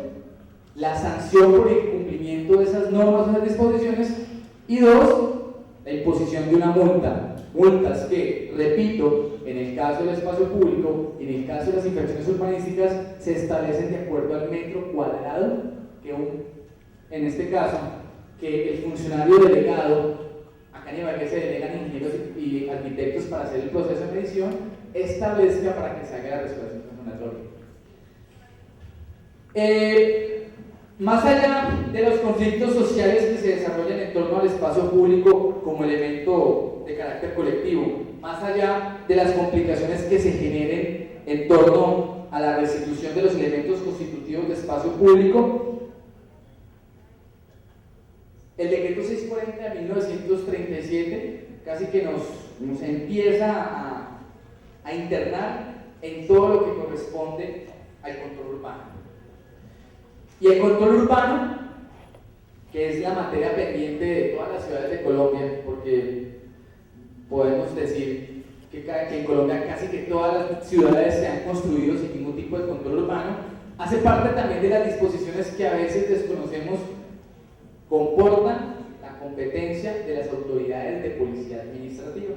la sanción por el incumplimiento de esas normas o esas disposiciones, y dos, la imposición de una multa. Multas que, repito, en el caso del espacio público y en el caso de las infracciones urbanísticas se establecen de acuerdo al metro cuadrado que en este caso, que el funcionario delegado, acá en Ibagué se delegan ingenieros y arquitectos para hacer el proceso de medición, establezca para que se haga la resolución condenatoria. Más allá de los conflictos sociales que se desarrollan en torno al espacio público como elemento de carácter colectivo, más allá de las complicaciones que se generen en torno a la restitución de los elementos constitutivos de espacio público, el decreto 640 de 1937 casi que nos empieza a internar en todo lo que corresponde al control urbano. Y el control urbano, que es la materia pendiente de todas las ciudades de Colombia, porque podemos decir que en Colombia casi que todas las ciudades se han construido sin ningún tipo de control urbano, hace parte también de las disposiciones que a veces desconocemos comportan la competencia de las autoridades de policía administrativa.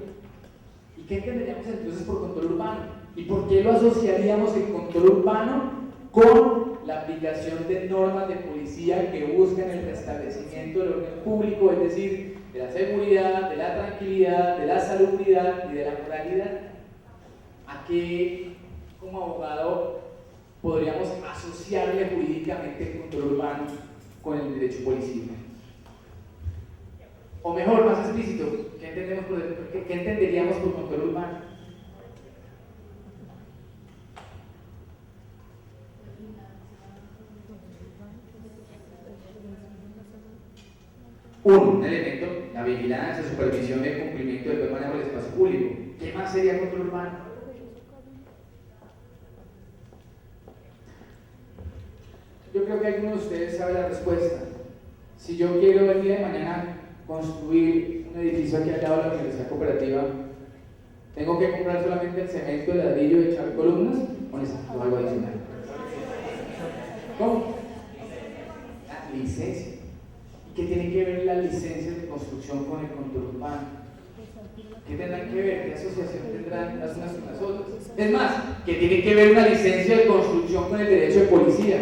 ¿Y qué entenderíamos entonces por control urbano? ¿Y por qué lo asociaríamos el control urbano con la aplicación de normas de policía que buscan el restablecimiento del orden público, es decir, de la seguridad, de la tranquilidad, de la salubridad y de la moralidad? ¿A qué, como abogado, podríamos asociarle jurídicamente el control urbano con el derecho policial? O mejor, más explícito, ¿qué entenderíamos por control urbano? Un elemento, la vigilancia, supervisión y el cumplimiento del buen manejo del espacio público. ¿Qué más sería control urbano? Yo creo que algunos de ustedes saben la respuesta. Si yo quiero el día de mañana construir un edificio aquí al lado de la Universidad Cooperativa, ¿Tengo que comprar solamente el cemento, el ladrillo y echar columnas? ¿O necesito algo adicional? ¿Cómo? La licencia. ¿Y qué tiene que ver las licencias de construcción con el control urbano? ¿Qué tendrán que ver? ¿Qué asociación tendrán las unas con las otras? Es más, ¿qué tiene que ver una licencia de construcción con el derecho de policía?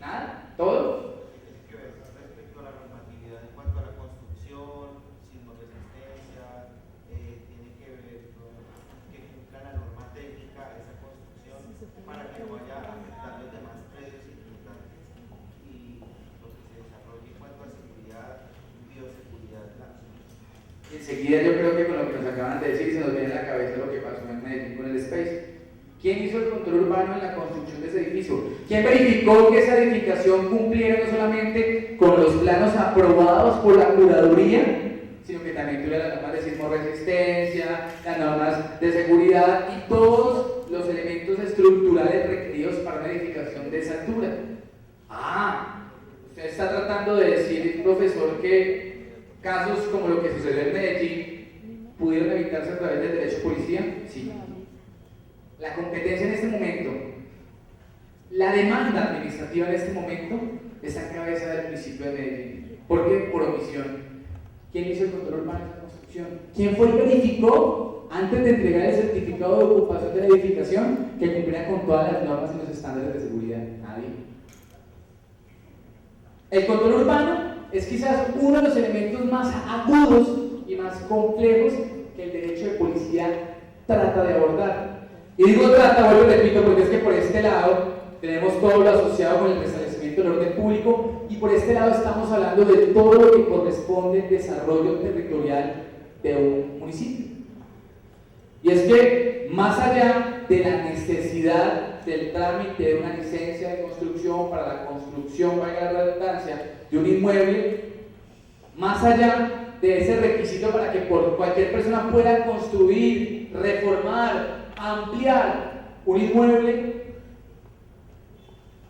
¿Nada? ¿Todo? Tiene que ver respecto a la normatividad en cuanto a la construcción, sismoresistencia, tiene que ver con que cumpla la norma técnica de esa construcción para que no vaya a afectar los demás predios circundantes y lo que se desarrolle en cuanto a seguridad, bioseguridad de la zona. Enseguida yo creo que con lo que nos acaban de decir se nos viene a la cabeza lo que pasó en Medellín con el Space. ¿Quién hizo el control urbano en la construcción de ese edificio? ¿Quién verificó que esa edificación cumpliera no solamente con los planos aprobados por la curaduría, sino que también tuviera las normas de sismoresistencia, las normas de seguridad y todos los elementos estructurales requeridos para una edificación de esa altura? Usted está tratando de decir, profesor, que casos como lo que sucedió en Medellín pudieron evitarse a través del derecho de policía. Sí. La competencia en este momento, la demanda administrativa en este momento está en cabeza del municipio de Medellín. ¿Por qué? Por omisión. ¿Quién hizo el control urbano de esa construcción? ¿Quién fue y verificó antes de entregar el certificado de ocupación de la edificación que cumpliera con todas las normas y los estándares de seguridad? Nadie. El control urbano es quizás uno de los elementos más agudos y más complejos que el derecho de policía trata de abordar. Y digo trata, vuelvo y repito, porque es que por este lado tenemos todo lo asociado con el restablecimiento del orden público y por este lado estamos hablando de todo lo que corresponde al desarrollo territorial de un municipio. Y es que más allá de la necesidad del trámite de una licencia de construcción para la construcción, valga la redundancia, de un inmueble, más allá de ese requisito para que cualquier persona pueda construir, reformar, ampliar un inmueble,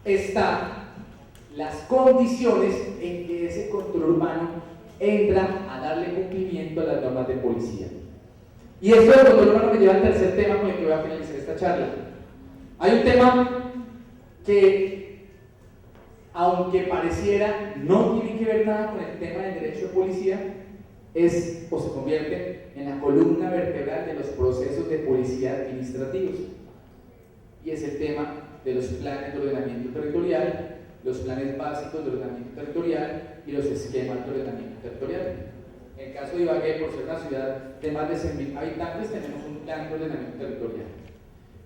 están las condiciones en que ese control urbano entra a darle cumplimiento a las normas de policía. Y esto del control urbano me lleva al tercer tema con el que voy a finalizar esta charla. Hay un tema que, aunque pareciera no tiene que ver nada con el tema del derecho de policía, es o se convierte en la columna vertebral de los procesos de policía administrativos, y es el tema de los planes de ordenamiento territorial, los planes básicos de ordenamiento territorial y los esquemas de ordenamiento territorial. En el caso de Ibagué, por ser una ciudad de más de 100.000 habitantes, tenemos un plan de ordenamiento territorial.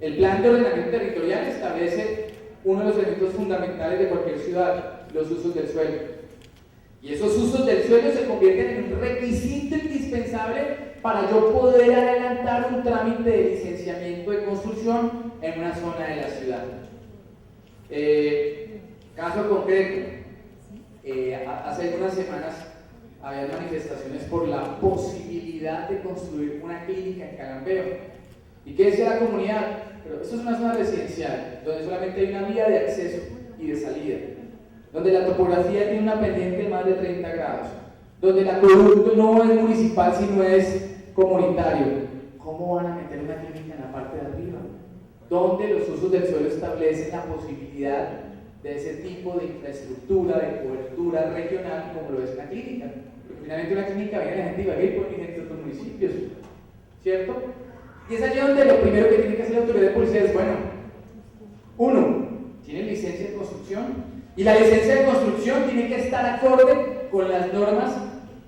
El plan de ordenamiento territorial establece uno de los elementos fundamentales de cualquier ciudad, los usos del suelo. Y esos usos del suelo se convierten en un requisito indispensable para yo poder adelantar un trámite de licenciamiento de construcción en una zona de la ciudad. Caso concreto, hace algunas semanas había manifestaciones por la posibilidad de construir una clínica en Calambeo. ¿Y qué decía la comunidad? Pero esto es una zona residencial, donde solamente hay una vía de acceso y de salida, donde la topografía tiene una pendiente de más de 30 grados, donde el acueducto no es municipal sino es comunitario. ¿Cómo van a meter una clínica en la parte de arriba? Donde los usos del suelo establecen la posibilidad de ese tipo de infraestructura, de cobertura regional, como lo es una clínica. Porque finalmente una clínica viene de gente de Ibagué y puede venir de otros municipios, ¿cierto? Y es allí donde lo primero que tiene que hacer la autoridad de policía es, bueno, uno, tiene licencia de construcción, y la licencia de construcción tiene que estar acorde con las normas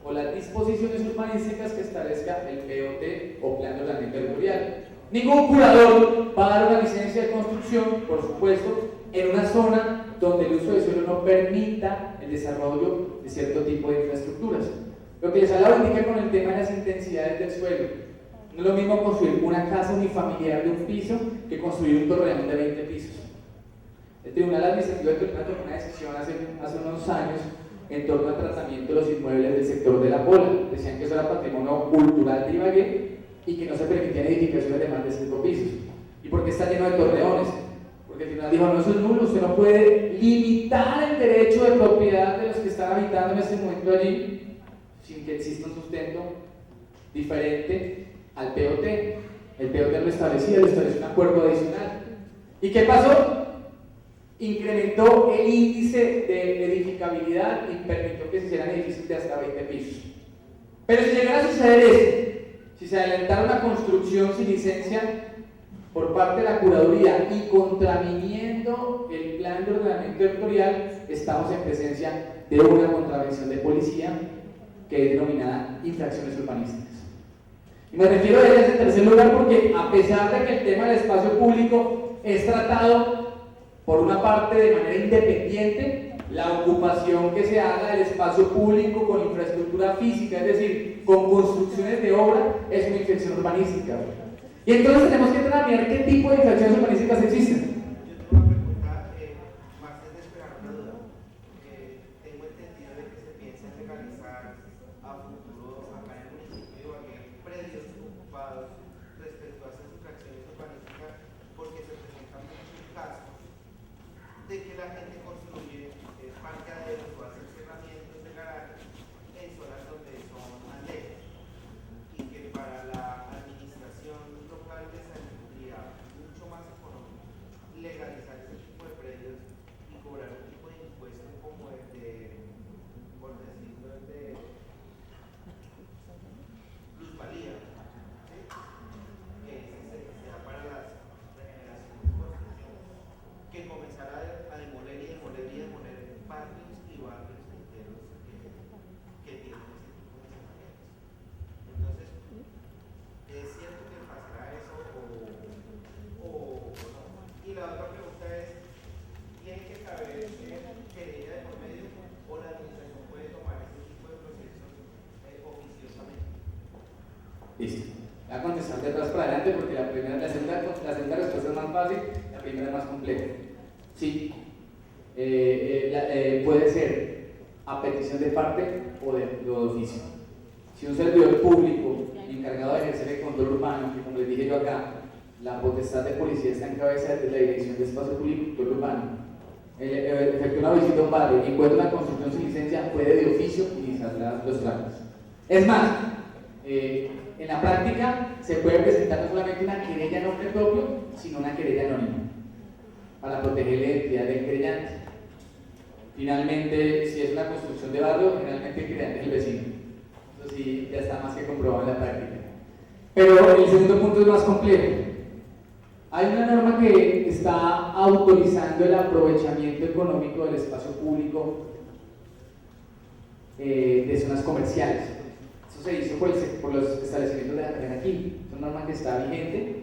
o las disposiciones urbanísticas que establezca el POT o Plan de Ordenamiento Territorial. Ningún curador va a dar una licencia de construcción, por supuesto, en una zona donde el uso de suelo no permita el desarrollo de cierto tipo de infraestructuras. Lo que les hablaba indica con el tema de las intensidades del suelo. No es lo mismo construir una casa unifamiliar de un piso que construir un torreón de 20 pisos. El Tribunal Administrativo del Tolima tomó una decisión hace unos años en torno al tratamiento de los inmuebles del sector de la Pola. Decían que eso era patrimonio cultural de Ibagué y que no se permitían edificaciones de más de 5 pisos. ¿Y por qué está lleno de torreones? Porque el tribunal dijo, no, eso es nulo, usted no puede limitar el derecho de propiedad de los que están habitando en este momento allí sin que exista un sustento diferente al POT. El POT lo establecía, lo estableció un acuerdo adicional. ¿Y qué pasó? Incrementó el índice de edificabilidad y permitió que se hicieran edificios de hasta 20 pisos. Pero si llegara a suceder esto, si se adelantara una construcción sin licencia por parte de la curaduría y contraviniendo el plan de ordenamiento territorial, estamos en presencia de una contravención de policía que es denominada infracciones urbanísticas. Y me refiero a ellas en tercer lugar porque, a pesar de que el tema del espacio público es tratado por una parte de manera independiente, la ocupación que se haga del espacio público con infraestructura física, es decir, con construcciones de obra, es una infracción urbanística. Y entonces tenemos que determinar qué tipo de infracciones urbanísticas existen. Yo tengo una pregunta, más es de esperar una duda. Tengo entendido de que se piensa en legalizar a futuro acá en el municipio de Ibagué predios ocupados respecto a esas infracciones urbanísticas, porque se presentan muchos casos de que la gente construye parqueaderos o hace cerramientos de garajes en zonas donde son andenes, y que para la administración local les saldría mucho más económico legalizar ese tipo de predios y cobrar un tipo de impuesto como el de, por decirlo, el de plusvalía, ¿sí? Que se da para las regeneraciones y construcciones, que comenzara a demoler y demoler y demoler barrios y barrios enteros que tienen ese tipo de cerramientos. Entonces, ¿es cierto que pasará eso o no? Y la otra pregunta es, ¿tiene que caber querella de por medio o la administración puede tomar ese tipo de procesos oficiosamente? Listo. Voy a contestar de atrás para adelante porque la segunda respuesta es más fácil, la primera es más compleja. Sí, puede ser a petición de parte o de oficio. Si un servidor público encargado de ejercer el control urbano, que como les dije yo acá, la potestad de policía está en cabeza de la Dirección de Espacio Público y Control Urbano, efectúa una visita a un barrio y encuentra una construcción sin licencia, puede de oficio iniciar los trámites. Es más, en la práctica se puede presentar no solamente una querella en nombre propio, sino una querella anónima para proteger la identidad del querellante. Finalmente, si es una construcción de barrio, generalmente el querellante es el vecino. Eso sí, ya está más que comprobado en la práctica. Pero el segundo punto es más complejo. Hay una norma que está autorizando el aprovechamiento económico del espacio público de zonas comerciales. Eso se hizo por los establecimientos de la cadena aquí. Es una norma que está vigente.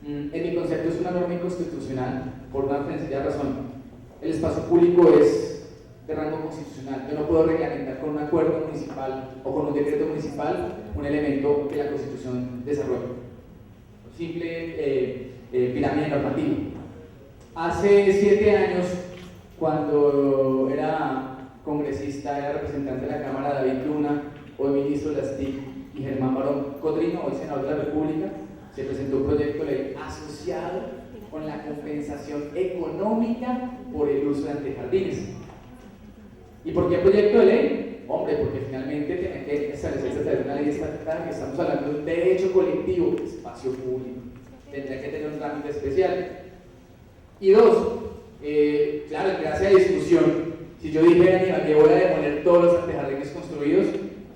En mi concepto es una norma inconstitucional por una sencilla razón. El espacio público es de rango constitucional. Yo no puedo reglamentar con un acuerdo municipal o con un decreto municipal un elemento que la Constitución desarrolla. Simple pirámide normativa. Hace 7 años, cuando era congresista, era representante de la Cámara David Luna, hoy ministro de las TIC, y Germán Barón Cotrino, hoy senador de la República, se presentó un proyecto de ley asociado con la compensación económica por el uso de antejardines. ¿Y por qué proyecto de ley? Hombre, porque finalmente tiene que establecerse a través de una ley estatal, que estamos hablando de un derecho colectivo, espacio público. Tendría que tener un trámite especial. Y dos, claro, en clase de discusión, si yo dijera que voy a demoler todos los antejardines construidos,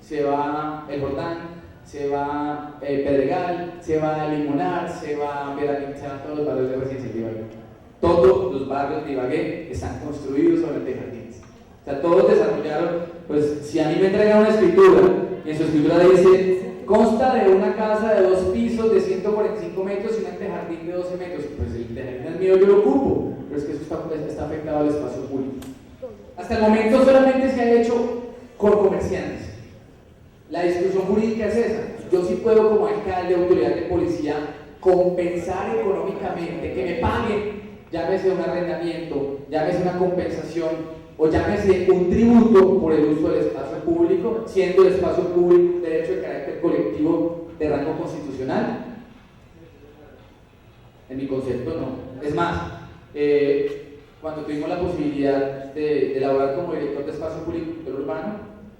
se va el Jordán, se va Pedregal, se va Limonar, se va Veracruz, se van todos los barrios de residencia de Ibagué. Todos los barrios de Ibagué están construidos sobre antejardines. O sea, todos desarrollaron, pues si a mí me entregan una escritura y en su escritura dice, consta de una casa de 2 pisos de 145 metros y un antejardín de 12 metros, pues el antejardín es mío, yo lo ocupo, pero es que eso está afectado al espacio público. Hasta el momento solamente se ha hecho con comerciantes. La discusión jurídica es esa. Yo sí puedo, como alcalde, autoridad de policía, compensar económicamente, que me paguen, llámese un arrendamiento, llámese una compensación, o llámese un tributo por el uso del espacio público, siendo el espacio público un derecho de carácter colectivo de rango constitucional. En mi concepto no. Es más, cuando tuvimos la posibilidad de elaborar como director de espacio público urbano,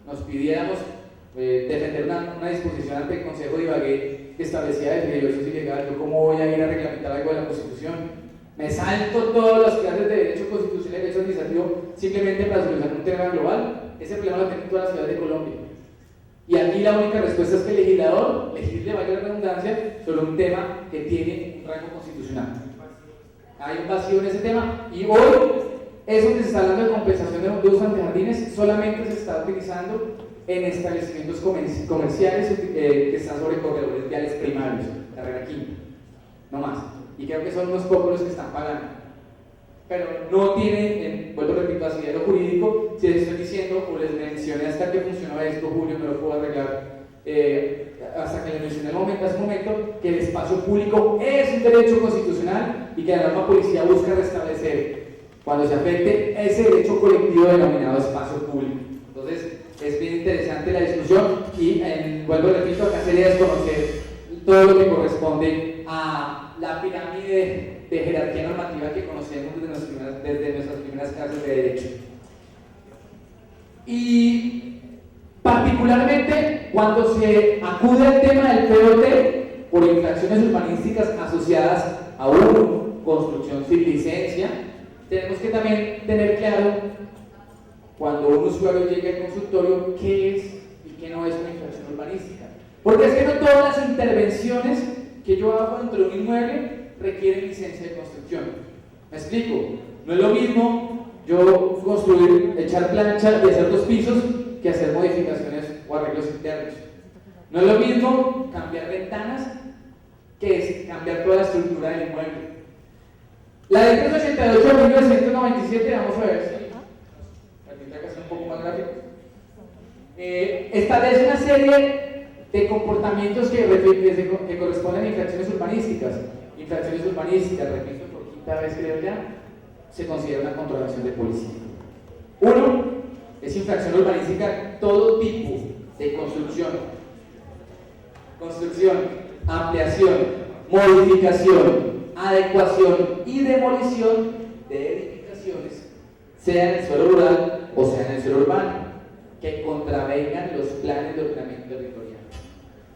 nos pidiéramos defender una disposición ante el Consejo de Ibagué que establecía de peligroso ilegal. ¿Yo cómo voy a ir a reglamentar algo de la Constitución? Me salto todas las clases de derecho constitucional y derecho administrativo simplemente para solucionar un tema global. Ese problema lo tienen todas las ciudades de Colombia. Y aquí la única respuesta es que el legislador legisle, vaya la redundancia, sobre un tema que tiene un rango constitucional. Hay un vacío en ese tema y hoy eso que se está hablando de compensación de usos ante jardines solamente se está utilizando en establecimientos comerciales que están sobre corredores viales primarios, carrera quinta, no más. Y creo que son unos pocos los que están pagando. Pero no tienen, vuelvo a repetir, asidero jurídico. Si les estoy diciendo, o les mencioné hasta que funcionó esto, Julio, me lo puedo arreglar, hasta que les mencioné hace un momento, que el espacio público es un derecho constitucional y que la norma policía busca restablecer cuando se afecte ese derecho colectivo denominado espacio público. Entonces, es bien interesante la discusión y, vuelvo a repito, acá sería desconocer todo lo que corresponde a la pirámide de jerarquía normativa que conocemos desde nuestras primeras clases de derecho. Y particularmente cuando se acude al tema del POT por infracciones urbanísticas asociadas a una construcción sin licencia, tenemos que también tener claro, cuando un usuario llega al consultorio, qué es y qué no es una infracción urbanística. Porque es que no todas las intervenciones que yo hago dentro de un inmueble requieren licencia de construcción. ¿Me explico? No es lo mismo yo construir, echar plancha y hacer 2 pisos que hacer modificaciones o arreglos internos. No es lo mismo cambiar ventanas que es cambiar toda la estructura del inmueble. La ley 388 de 1997, vamos a ver si permite que sea un poco más gráfico, establece una serie de comportamientos que corresponden a infracciones urbanísticas. Infracciones urbanísticas, repito por quinta vez creo ya, se considera una contravención de policía. Uno, es infracción urbanística todo tipo de construcción, ampliación, modificación, adecuación y demolición de edificaciones, sea en el suelo rural o sea en el suelo urbano, que contravengan los planes de ordenamiento territorial.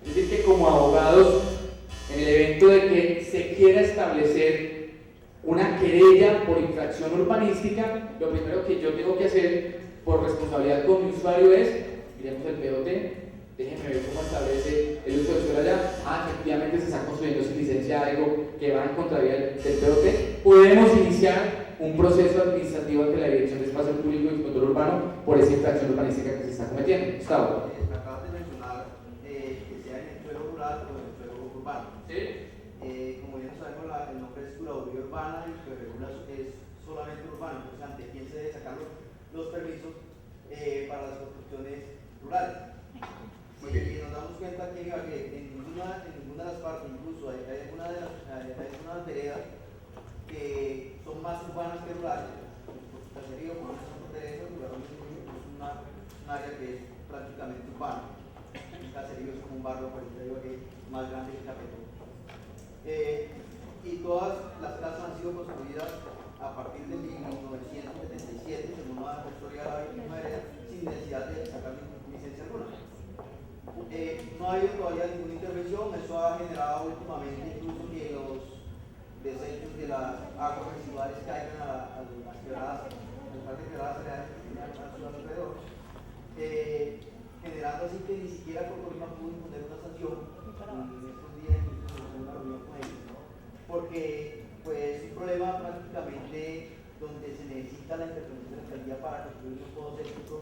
Es decir, que como abogados, en el evento de que se quiera establecer una querella por infracción urbanística, lo primero que yo tengo que hacer por responsabilidad con mi usuario es, miremos el POT, déjenme ver cómo establece el uso del suelo allá. Efectivamente se está construyendo sin licencia algo que va en contravía del POT. Podemos iniciar un proceso administrativo ante la Dirección de Espacio Público y Control Urbano por esa infracción urbanística que se está cometiendo. Gustavo. Acabas de mencionar que sea en el suelo rural o en el suelo urbano. Sí. Como bien sabemos, el nombre es curaduría urbana y que regula es solamente urbano. Entonces, ¿ante quién se debe sacar los permisos para las construcciones rurales? Y nos damos cuenta que en ninguna de las partes, incluso hay algunas veredas que son más urbanas que rurales. Caserío, como son Teresa, es un área que es prácticamente urbana. Caserío es como un barrio por el que más grande que Chapetón. Y todas las casas han sido construidas a partir de 1977, según la historia de la misma vereda, sin necesidad de sacar licencia alguna. No ha habido todavía ninguna intervención. Eso ha generado últimamente incluso que los desechos de las aguas residuales caigan a las quebradas, las partes quebradas reales que tienen a su alrededor, generando así que ni siquiera Cotorima pudo imponer una sanción en estos días, incluso en una reunión con ellos, porque pues un problema prácticamente donde se necesita la intervención de la alcaldía para construir unos podos sépticos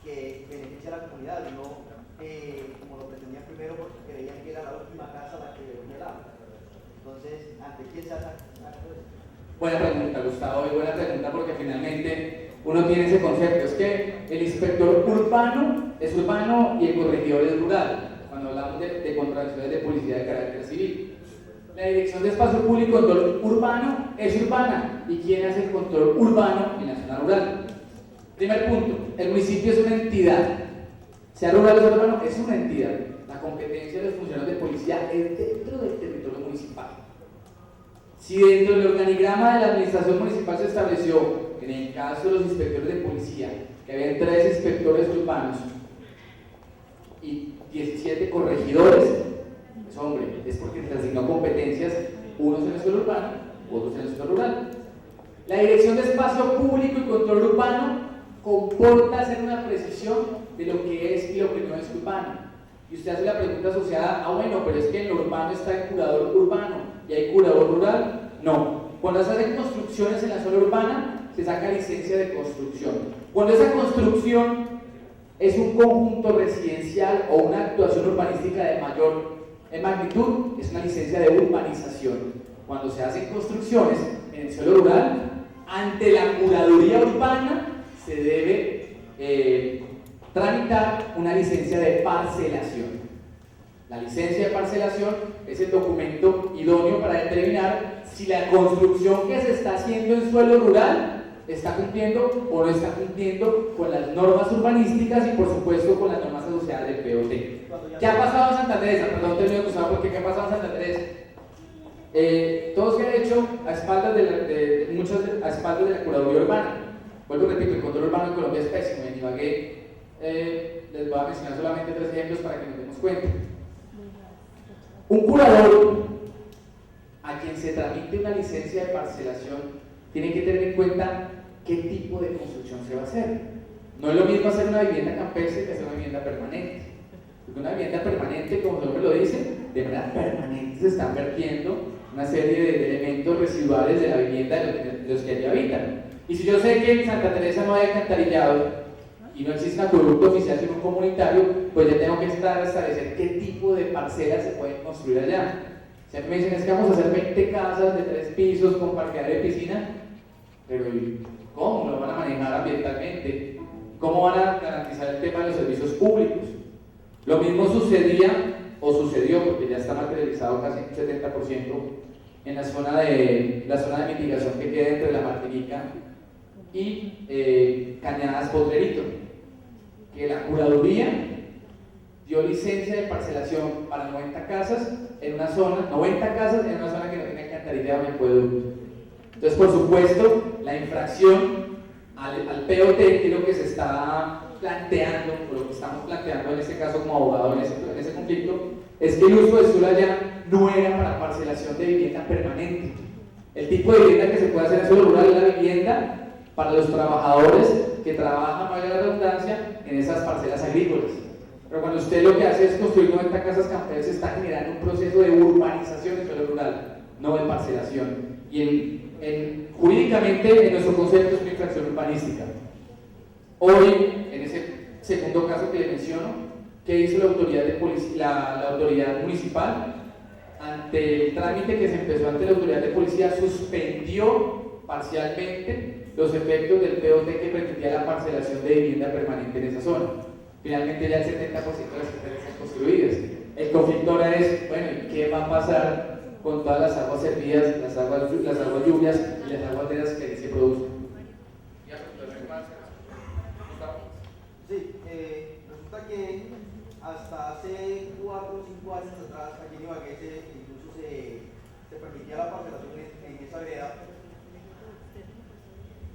que beneficia a la comunidad, y no como lo pretendían primero porque creían que era la última casa la que venía el agua. Entonces, ¿ante quién se hace? Buena pregunta, Gustavo, y buena pregunta porque finalmente uno tiene ese concepto, es que el inspector urbano es urbano y el corregidor es rural, cuando hablamos de contravenciones de policía de carácter civil. La Dirección de Espacio Público y Control Urbano es urbana, ¿y quién hace el control urbano en la zona rural? Primer punto, el municipio es una entidad, sea rural o urbano, es una entidad. La competencia de los funcionarios de policía es dentro del territorio municipal. Si dentro del organigrama de la administración municipal se estableció, en el caso de los inspectores de policía, que había 3 inspectores urbanos, y 17 corregidores, pues hombre, es porque se asignó competencias, unos en el suelo urbano, otros en el suelo rural. La Dirección de Espacio Público y Control Urbano comporta hacer una precisión de lo que es y lo que no es urbano. Y usted hace la pregunta asociada, bueno, pero es que en lo urbano está el curador urbano y hay curador rural. No, cuando se hacen construcciones en la zona urbana, se saca licencia de construcción. Cuando esa construcción es un conjunto residencial o una actuación urbanística de mayor magnitud, es una licencia de urbanización. Cuando se hacen construcciones en el suelo rural, ante la curaduría urbana se debe tramitar una licencia de parcelación. La licencia de parcelación es el documento idóneo para determinar si la construcción que se está haciendo en suelo rural está cumpliendo o no está cumpliendo con las normas urbanísticas y por supuesto con las normas asociadas del POT. ¿Qué ha pasado en Santa Teresa? Perdón, termino Gustavo, porque ¿qué ha pasado en Santa Teresa? Todos que han hecho a espaldas a espaldas de la curaduría urbana. Vuelvo y repito, el control urbano en Colombia es pésimo. En Ibagué les voy a mencionar solamente 3 ejemplos para que nos demos cuenta. Un curador a quien se tramite una licencia de parcelación tiene que tener en cuenta qué tipo de construcción se va a hacer. No es lo mismo hacer una vivienda campestre que hacer una vivienda permanente. Porque una vivienda permanente, como el nombre lo dice, de manera permanente se están vertiendo una serie de elementos residuales de la vivienda de los que allí habitan. Y si yo sé que en Santa Teresa no hay alcantarillado y no existe un acueducto oficial sino un comunitario, pues ya tengo que establecer qué tipo de parcelas se pueden construir allá. Si a mí me dicen es que vamos a hacer 20 casas de 3 pisos con parqueadero de piscina, pero ¿cómo lo van a manejar ambientalmente? ¿Cómo van a garantizar el tema de los servicios públicos? Lo mismo sucedía o sucedió, porque ya está materializado casi un 70% en la zona de mitigación que queda entre la Martinica y Cañadas Potrerito, que la curaduría dio licencia de parcelación para 90 casas en una zona, 90 casas en una zona que no tiene alcantarillado ni acueducto. Entonces, por supuesto, la infracción al POT, que es lo que se está planteando, o lo que estamos planteando en este caso como abogado en ese conflicto, es que el uso de suelo allá no era para parcelación de vivienda permanente. El tipo de vivienda que se puede hacer en suelo rural es la vivienda para los trabajadores que trabajan, vaya la redundancia, en esas parcelas agrícolas. Pero cuando usted lo que hace es construir 90 casas campestres, se está generando un proceso de urbanización en suelo rural, no de parcelación. Y jurídicamente, en nuestro concepto, es una infracción urbanística. Hoy, en ese segundo caso que le menciono, ¿qué hizo la autoridad, la autoridad municipal? Ante el trámite que se empezó ante la autoridad de policía, suspendió parcialmente los efectos del POT que pretendía la parcelación de vivienda permanente en esa zona. Finalmente ya el 70% de las casas están construidas. El conflicto ahora es, bueno, ¿qué va a pasar con todas las aguas servidas, las aguas lluvias y las aguas de las que se producen? Sí, resulta que hasta hace 4 o 5 años atrás, aquí en Ibagué incluso se permitía la parcelación en esa vereda.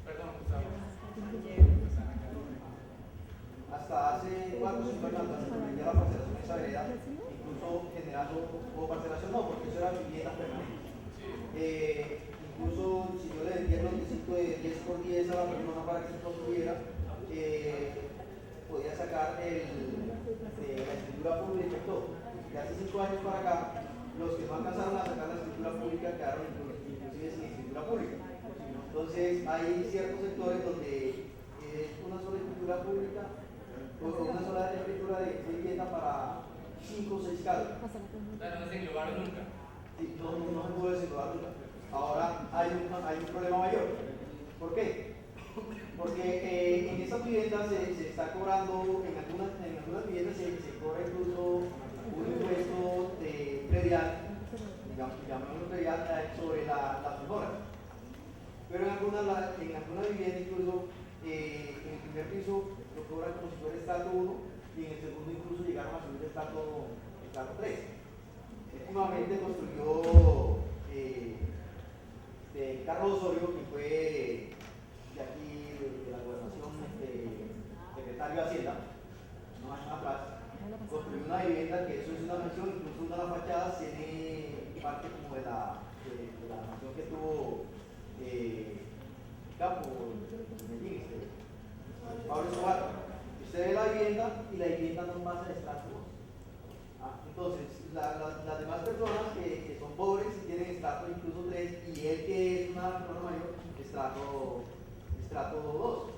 Perdón, Gustavo. Hasta hace 4 o 5 años atrás se permitía la parcelación en esa vereda, incluso generando, o parcelación no, porque eso era vivienda permanente. Incluso si yo le vendía el lontecito de 10 por 10 a la persona para que se construyera, podía sacar la escritura pública y todo. De hace 5 años para acá, los que no alcanzaron a sacar la escritura pública quedaron inclusive sin escritura pública. Entonces, hay ciertos sectores donde es una sola escritura pública o una sola escritura de vivienda para 5 o 6 casas. O sea, no se englobaron nunca. Sí, no se pudo desenglobar nunca. Ahora hay un problema mayor. ¿Por qué? Porque en esas viviendas se está cobrando, en algunas viviendas se cobra incluso un impuesto predial, llamémoslo predial, sobre las mejoras. Pero en algunas viviendas incluso en el primer piso lo cobran como si fuera estrato 1 y en el segundo incluso llegaron a subir de estrato 3. Últimamente construyó Carlos Osorio, que fue de aquí de la gobernación, secretario de Hacienda, unos años atrás, construir una vivienda, que eso es una mansión, incluso una de las fachadas tiene parte como de la mansión que tuvo Capo, Medellín, Pablo Escobar. Usted ve la vivienda y la vivienda no pasa de estrato 2. Entonces, las demás personas que son pobres tienen estrato incluso 3 y él que es una persona mayor, estrato 2.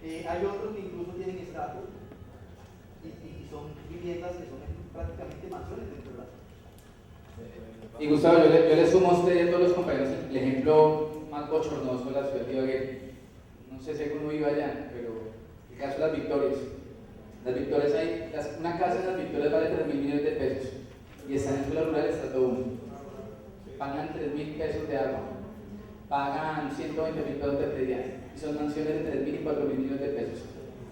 Hay otros que incluso tienen estrato y son viviendas que son prácticamente mansiones dentro de la ciudad. Y Gustavo, yo le sumo a usted y a todos los compañeros el ejemplo más bochornoso de la ciudad de Ibagué. No sé si alguno iba allá, pero el caso de Las Victorias. Las Victorias una casa en Las Victorias vale 3.000 millones de pesos y está en zona rural estrato 1. Pagan 3.000 pesos de agua, pagan 120.000 pesos de predial y son mansiones de 3.000 y 4.000 millones de pesos,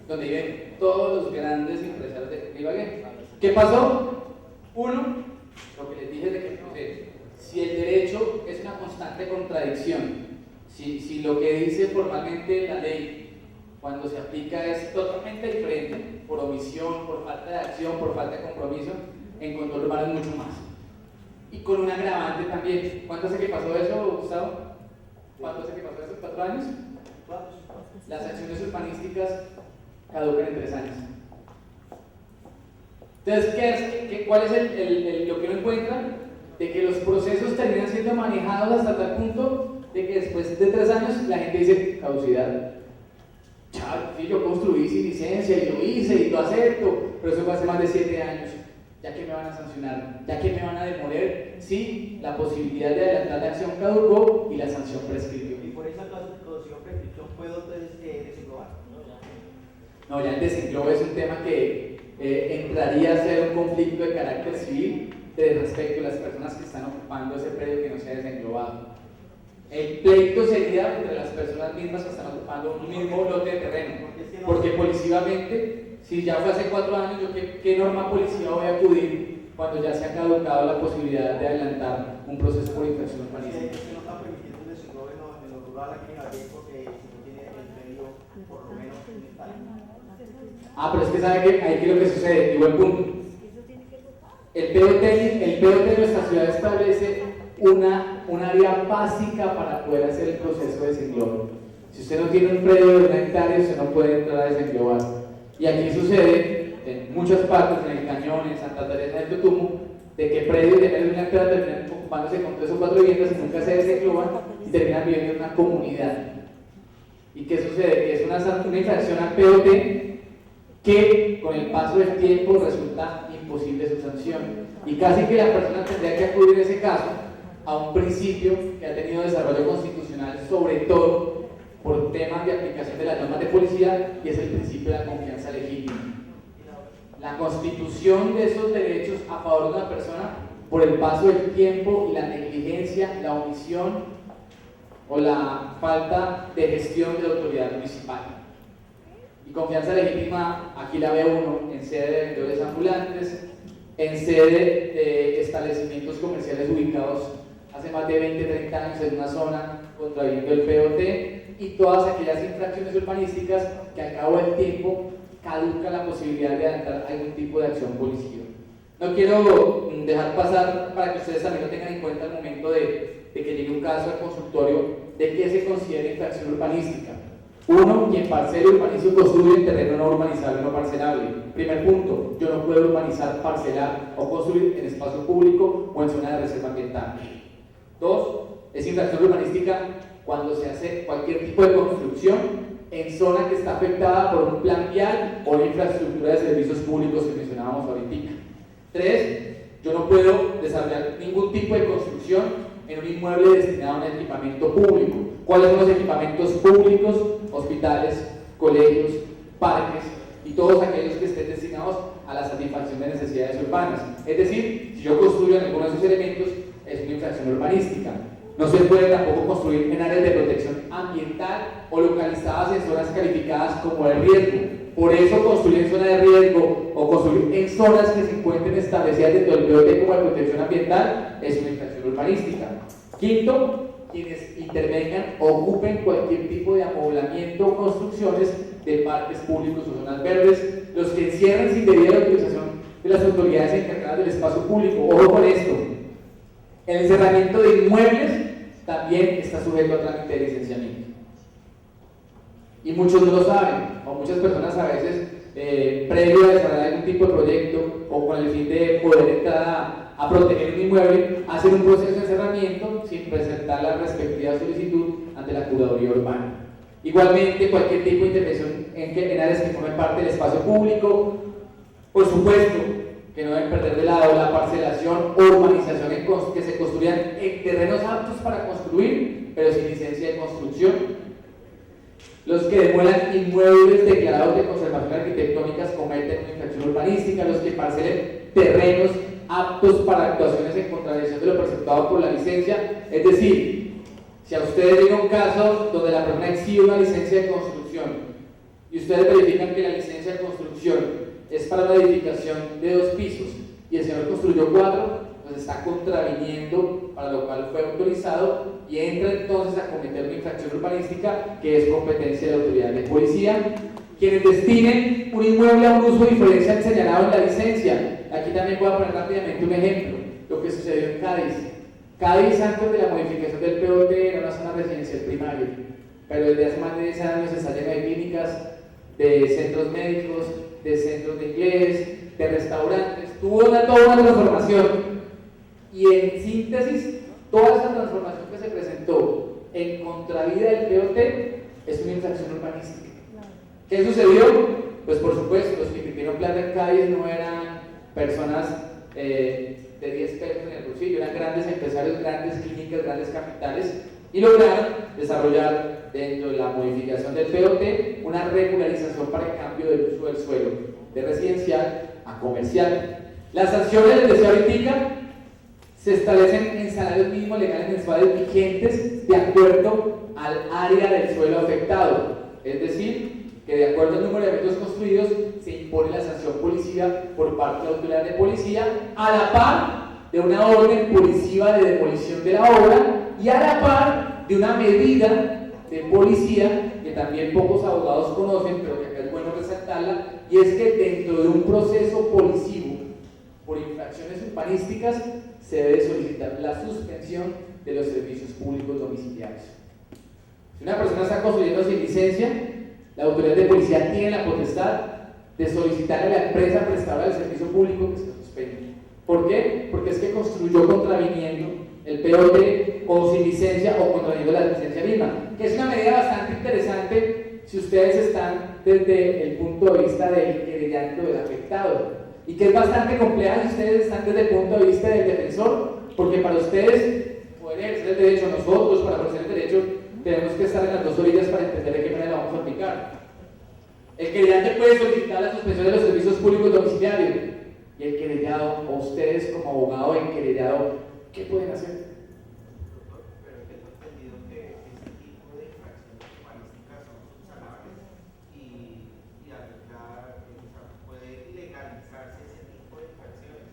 donde viven todos los grandes empresarios de Ibagué. ¿Qué pasó? Uno, lo que les dije de que si el derecho es una constante contradicción, si lo que dice formalmente la ley cuando se aplica es totalmente diferente, por omisión, por falta de acción, por falta de compromiso, en control urbano es mucho más. Y con un agravante también. ¿Cuánto hace que pasó eso, Gustavo? ¿Cuánto hace que pasó eso? ¿4 años? Las acciones urbanísticas caducan en 3 años. Entonces, ¿cuál es lo que uno encuentra? De que los procesos terminan siendo manejados hasta tal punto de que después de 3 años la gente dice caducidad. Sí, yo construí sin licencia y lo hice y lo acepto, pero eso fue hace más de 7 años. ¿Ya que me van a sancionar? ¿Ya que me van a demoler? Sí, la posibilidad de adelantar la acción caducó y la sanción prescribió. Y por esa causación prescripción puedo entonces desenglobar. No, ya el desenglobo es un tema que entraría a ser un conflicto de carácter civil respecto a las personas que están ocupando ese predio que no se ha desenglobado. El pleito sería entre las personas mismas que están ocupando un mismo lote de terreno, porque policivamente, si ya fue hace 4 años, ¿yo qué norma policiva voy a acudir cuando ya se ha caducado la posibilidad de adelantar un proceso por infracción urbanística? Sí, no está permitiendo un desenglobo en lo rural aquí en Ibagué porque si no tiene el medio por lo menos un estadio. Pero es que sabe que ahí que lo que sucede, y buen punto. El POT de nuestra ciudad establece un área básica para poder hacer el proceso de desenglobo. Si usted no tiene un predio de 1 hectárea, usted no puede entrar a desenglobar. Y aquí sucede en muchas partes, en el Cañón, en Santa Teresa del Totumo, de que predios de menos de 1 hectárea terminan ocupándose con 3 o 4 viviendas y nunca se desengloban y terminan viviendo en una comunidad. ¿Y qué sucede? Que es una infracción al POT que con el paso del tiempo resulta imposible su sanción. Y casi que la persona tendría que acudir en ese caso a un principio que ha tenido desarrollo constitucional, sobre todo por temas de aplicación de las normas de policía, y es el principio de la confianza legítima. La constitución de esos derechos a favor de una persona por el paso del tiempo y la negligencia, la omisión o la falta de gestión de la autoridad municipal. Y confianza legítima, aquí la ve uno en sede de vendedores ambulantes, en sede de establecimientos comerciales ubicados hace más de 20-30 años en una zona contraviendo el POT y todas aquellas infracciones urbanísticas que al cabo del tiempo caduca la posibilidad de adelantar algún tipo de acción policial. No quiero dejar pasar para que ustedes también lo tengan en cuenta al momento de que llegue un caso al consultorio de qué se considera infracción urbanística. Uno, quien parcela, urbaniza o construye en terreno no urbanizable o no parcelable. Primer punto, yo no puedo urbanizar, parcelar o construir en espacio público o en zona de reserva ambiental. 2, es infracción urbanística cuando se hace cualquier tipo de construcción en zona que está afectada por un plan vial o una infraestructura de servicios públicos que mencionábamos ahorita. 3, yo no puedo desarrollar ningún tipo de construcción en un inmueble destinado a un equipamiento público. ¿Cuáles son los equipamientos públicos? Hospitales, colegios, parques y todos aquellos que estén destinados a la satisfacción de necesidades urbanas. Es decir, si yo construyo en alguno de esos elementos, es una infracción urbanística. No se puede tampoco construir en áreas de protección ambiental o localizadas en zonas calificadas como de riesgo. Por eso construir en zona de riesgo o construir en zonas que se encuentren establecidas dentro del POT como de protección ambiental es una infracción urbanística. Quinto, quienes intervengan o ocupen cualquier tipo de amoblamiento o construcciones de parques públicos o zonas verdes, los que encierren sin debida la utilización de las autoridades encargadas del espacio público. Ojo con esto, el encerramiento de inmuebles también está sujeto a trámite de licenciamiento. Y muchos no lo saben, o muchas personas a veces, previo a desarrollar algún tipo de proyecto o con el fin de poder entrar a proteger un inmueble, hacen un proceso de encerramiento sin presentar la respectiva solicitud ante la Curaduría Urbana. Igualmente, cualquier tipo de intervención en áreas que formen parte del espacio público, por supuesto, que no deben perder de lado la parcelación o urbanización que se construyan en terrenos aptos para construir, pero sin licencia de construcción. Los que demuelan inmuebles declarados de conservación arquitectónicas cometen una infracción urbanística. Los que parcelen terrenos aptos para actuaciones en contradicción de lo presentado por la licencia. Es decir, si a ustedes llega un caso donde la persona exige una licencia de construcción y ustedes verifican que la licencia de construcción es para una edificación de 2 pisos y el señor construyó 4, pues está contraviniendo para lo cual fue autorizado y entra entonces a cometer una infracción urbanística que es competencia de la autoridad de policía. Quienes destinen un inmueble a un uso diferente al señalado en la licencia. Aquí también voy a poner rápidamente un ejemplo, lo que sucedió en Cádiz. Cádiz, antes de la modificación del POT, era una zona residencial primaria, pero desde hace más de 10 años está llena de clínicas, de centros médicos, de centros de inglés, de restaurantes. Tuvo toda una transformación. Y en síntesis, toda esa transformación que se presentó en contravía del POT es una infracción urbanística. ¿Qué sucedió? Pues por supuesto, los que invirtieron plata en Cádiz no eran personas de 10 pesos en el bolsillo, eran grandes empresarios, grandes clínicas, grandes capitales, y lograron desarrollar dentro de la modificación del POT una regularización para el cambio del uso del suelo de residencial a comercial. Las sanciones, les decía ahorita, se establecen en salarios mínimos legales mensuales vigentes de acuerdo al área del suelo afectado, es decir, que de acuerdo al número de metros construidos se impone la sanción policiva por parte de la autoridad de policía a la par de una orden policiva de demolición de la obra y a la par de una medida de policía que también pocos abogados conocen, pero que acá es bueno resaltarla, y es que dentro de un proceso policivo por infracciones urbanísticas se debe solicitar la suspensión de los servicios públicos domiciliarios. Si una persona está construyendo sin licencia, la autoridad de policía tiene la potestad de solicitarle a la empresa prestadora del servicio público que se suspenda. ¿Por qué? Porque es que construyó contraviniendo el POT o sin licencia o contraviniendo la licencia misma, que es una medida bastante interesante si ustedes están desde el punto de vista del querellante o del afectado, y que es bastante compleja si ustedes están desde el punto de vista del defensor, porque para ustedes poder ejercer el derecho, nosotros para ejercer el derecho tenemos que estar en las 2 orillas para entender de qué manera lo vamos a aplicar. El querellante puede solicitar la suspensión de los servicios públicos domiciliarios, y el querellado, o ustedes como abogado del querellado, ¿qué pueden hacer? Pero tengo entendido que ese tipo de infracciones urbanísticas son subsanables y puede legalizarse ese tipo de infracciones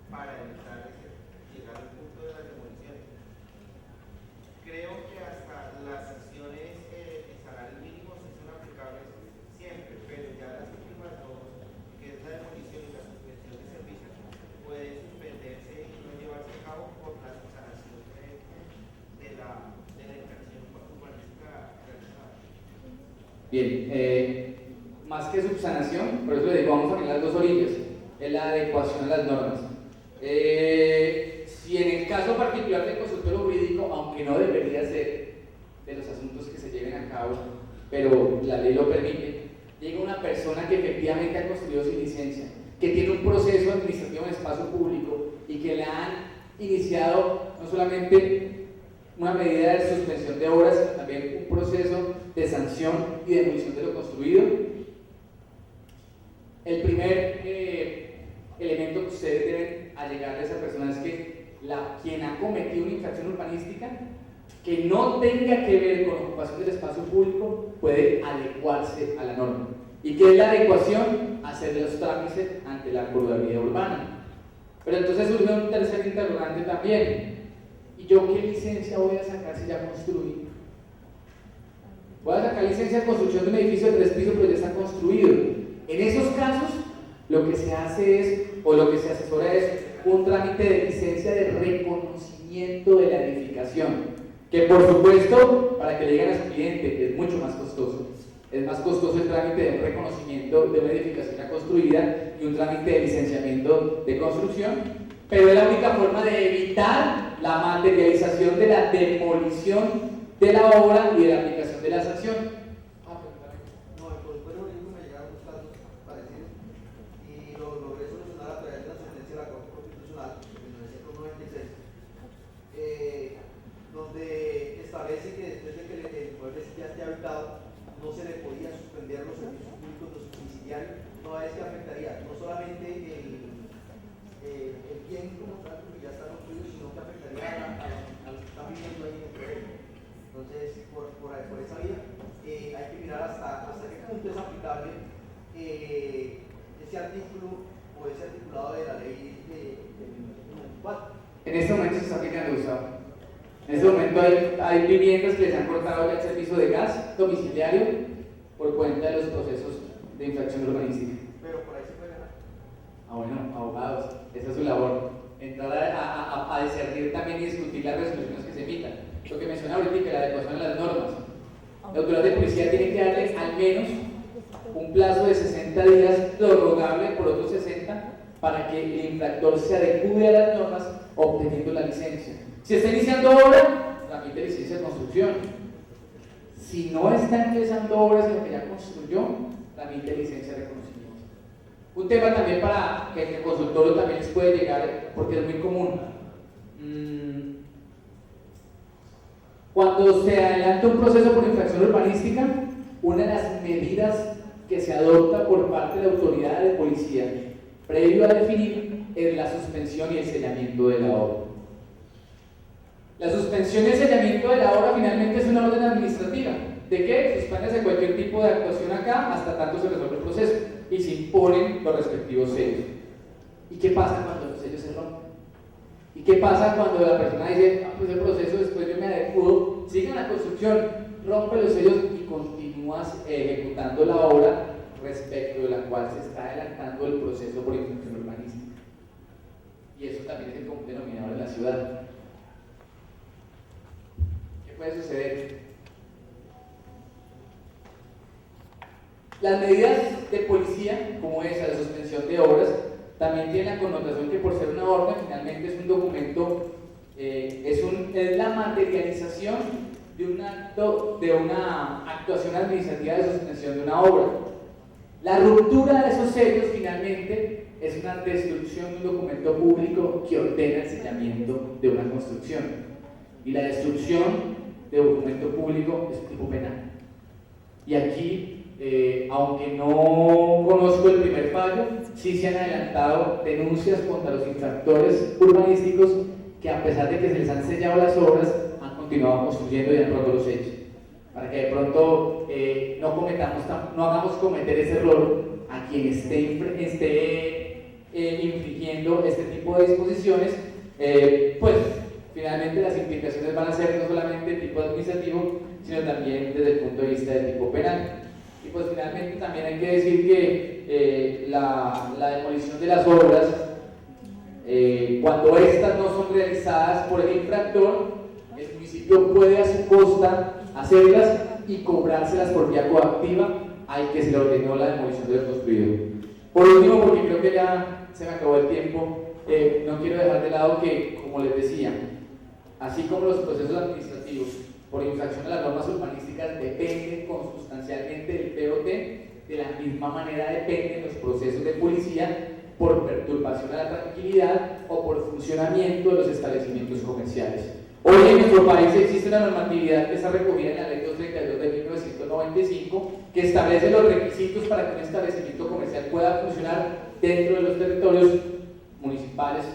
para evitar llegar al punto de las demoliciones. Creo que hasta las sanciones en salarios mínimos son aplicables siempre, pero ya las últimas 2, que es la demolición y la suspensión de servicios, puede suspenderse y no llevarse a cabo por la subsanación de la infracción urbanística realizada. Bien, más que subsanación, por eso le digo, vamos a mirar las 2 orillas, es la adecuación a las normas. Si en el caso particular del consultorio jurídico, aunque no debería ser de los asuntos que se lleven a cabo, pero la ley lo permite, llega una persona que efectivamente ha construido sin licencia, que tiene un proceso administrativo en espacio público y que le han iniciado no solamente una medida de suspensión de obras, sino también un proceso de sanción y demolición de lo construido. El primer elemento que ustedes deben allegarle a esa persona es que quien ha cometido una infracción urbanística que no tenga que ver con ocupación del espacio público puede adecuarse a la norma. ¿Y qué es la adecuación? Hacer los trámites ante la Curaduría Urbana. Pero entonces surge un tercer interrogante también. ¿Y yo qué licencia voy a sacar si ya construí? Voy a sacar licencia de construcción de un edificio de 3 pisos pero ya está construido. En esos casos, lo que se hace es o lo que se asesora es un trámite de licencia de reconocimiento de la edificación, que por supuesto, para que le digan a su cliente, es mucho más costoso. Es más costoso el trámite de reconocimiento de una edificación ya construida y un trámite de licenciamiento de construcción, pero es la única forma de evitar la materialización de la demolición de la obra y de la aplicación de la sanción. No, pues bueno, me llegaron dos casos parecidos y lo logré solucionar a través de la sentencia de la Corte Constitucional en 1996, donde establece que después de que el inmueble ya esté habitado, no se le podía suspender los servicios públicos de subsidiarios, toda vez que afectaría no solamente el bien como tal, porque ya está construido, sino que afectaría a los que están viviendo ahí en el terreno. Entonces, por esa vía, hay que mirar hasta qué punto es aplicable ese artículo o ese articulado de la ley de 1994. En este momento se está aplicando, Gustavo. En este momento hay viviendas que les han cortado ya el servicio de gas domiciliario por cuenta de los procesos de infracción urbanística. Pero por ahí se puede ganar. Ah, bueno, abogados, esa es su labor. Entrar a discernir también y discutir las resoluciones que se emitan. Lo que mencionaba ahorita, que la adecuación a las normas. La autoridad de policía tiene que darle al menos un plazo de 60 días prorrogable por otros 60 para que el infractor se adecue a las normas obteniendo la licencia. Si está iniciando obra, tramite licencia de construcción. Si no está empezando obra, sino que ya construyó, tramite licencia de reconocimiento. Un tema también para que el consultorio también les puede llegar, porque es muy común. Cuando se adelanta un proceso por infracción urbanística, una de las medidas que se adopta por parte de la autoridad de policía, previo a definir, es la suspensión y el sellamiento de la obra. La suspensión y el sellamiento de la obra finalmente es una orden administrativa. ¿De qué? Suspéndase cualquier tipo de actuación acá hasta tanto se resuelve el proceso y se imponen los respectivos sellos. ¿Y qué pasa cuando los sellos se rompen? ¿Y qué pasa cuando la persona dice, pues el proceso después yo me adecuo, sigan la construcción, rompe los sellos y continúas ejecutando la obra respecto de la cual se está adelantando el proceso por infracción urbanística? Y eso también es el común denominador de la ciudad. ¿Qué puede suceder? Las medidas de policía, como esa, de suspensión de obras, también tienen la connotación que por ser una orden, finalmente es un documento, es la materialización de un acto, de una actuación administrativa de suspensión de una obra. La ruptura de esos sellos, finalmente, es una destrucción de un documento público que ordena el sellamiento de una construcción. Y la destrucción de un documento público es un tipo penal. Y aquí, aunque no conozco el primer fallo, sí se han adelantado denuncias contra los infractores urbanísticos que, a pesar de que se les han sellado las obras, han continuado construyendo y han roto los hechos. Para que de pronto no hagamos cometer ese error a quien esté infringiendo este tipo de disposiciones, pues finalmente las implicaciones van a ser no solamente de tipo administrativo, sino también desde el punto de vista del tipo penal. Y pues finalmente también hay que decir que la demolición de las obras, cuando estas no son realizadas por el infractor, el municipio puede a su costa hacerlas y cobrárselas por vía coactiva al que se le ordenó la demolición de lo construido. Por último, porque creo que ya se me acabó el tiempo, no quiero dejar de lado que, como les decía, así como los procesos administrativos por infracción a las normas urbanísticas dependen consustancialmente del POT, de la misma manera dependen los procesos de policía por perturbación a la tranquilidad o por funcionamiento de los establecimientos comerciales. Hoy en nuestro país existe una normatividad que está recogida en la Ley 232 de 1995 que establece los requisitos para que un establecimiento comercial pueda funcionar dentro de los territorios municipales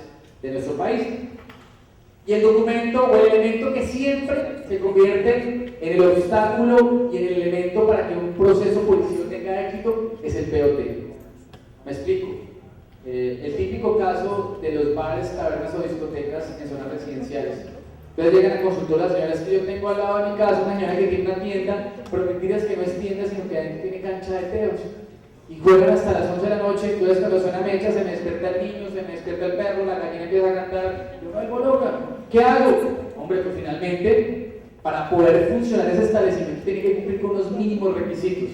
de nuestro país. Y el documento o el elemento que siempre se convierte en el obstáculo y en el elemento para que un proceso policial tenga éxito es el POT. Me explico. El típico caso de los bares, tabernas o discotecas en zonas residenciales. Entonces llegan a consultar a las señoras que yo tengo al lado de mi casa, una señora que tiene una tienda, pero mentira es que no es tienda, sino que adentro tiene cancha de teos. y juegan hasta las 11 de la noche. Entonces cuando suena mecha se me despierta el niño, se me despierta el perro, la gallina empieza a cantar, yo me vuelvo loca, ¿qué hago? Hombre, pues finalmente para poder funcionar ese establecimiento tiene que cumplir con unos mínimos requisitos.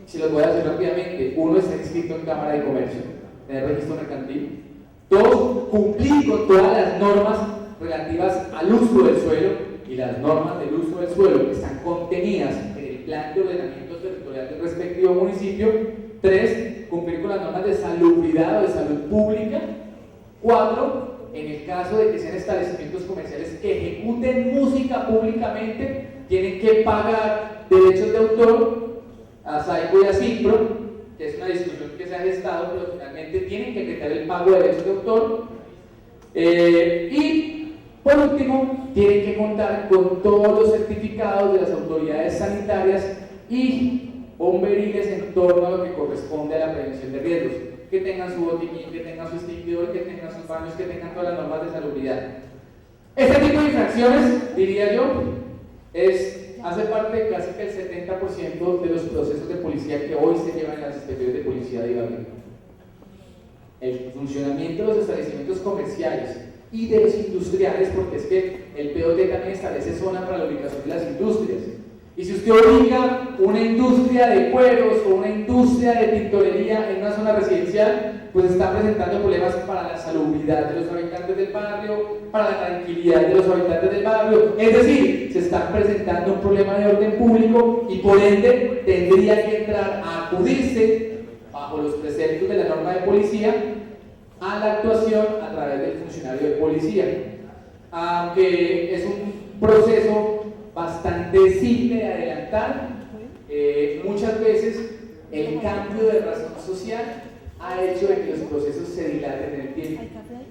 Si los voy a decir rápidamente: uno, estar inscrito en Cámara de Comercio, tener registro mercantil; dos, cumplir con todas las normas relativas al uso del suelo, y las normas del uso del suelo que están contenidas en el plan de ordenamiento territorial del respectivo municipio; tres, cumplir con las normas de salubridad o de salud pública; cuatro, en el caso de que sean establecimientos comerciales que ejecuten música públicamente, tienen que pagar derechos de autor a SAICO y a CIPRO, que es una discusión que se ha gestado, pero finalmente tienen que decretar el pago de derechos de autor. Y por último, tienen que contar con todos los certificados de las autoridades sanitarias y bomberiles en torno a lo que corresponde a la prevención de riesgos, que tengan su botiquín, que tengan su extinguidor, que tengan sus baños, que tengan todas las normas de salubridad. Este tipo de infracciones, diría yo, hace parte de casi que el 70% de los procesos de policía que hoy se llevan en las inspecciones de policía de Ibagué. El funcionamiento de los establecimientos comerciales y de los industriales, porque es que el POT también establece zona para la ubicación de las industrias. Y si usted ubica una industria de cueros o una industria de tintorería en una zona residencial, pues está presentando problemas para la salubridad de los habitantes del barrio, para la tranquilidad de los habitantes del barrio. Es decir, se está presentando un problema de orden público y por ende tendría que entrar a acudirse, bajo los preceptos de la norma de policía, a la actuación a través del funcionario de policía. Aunque es un proceso bastante simple de adelantar, muchas veces el cambio de razón social ha hecho de que los procesos se dilaten en el tiempo.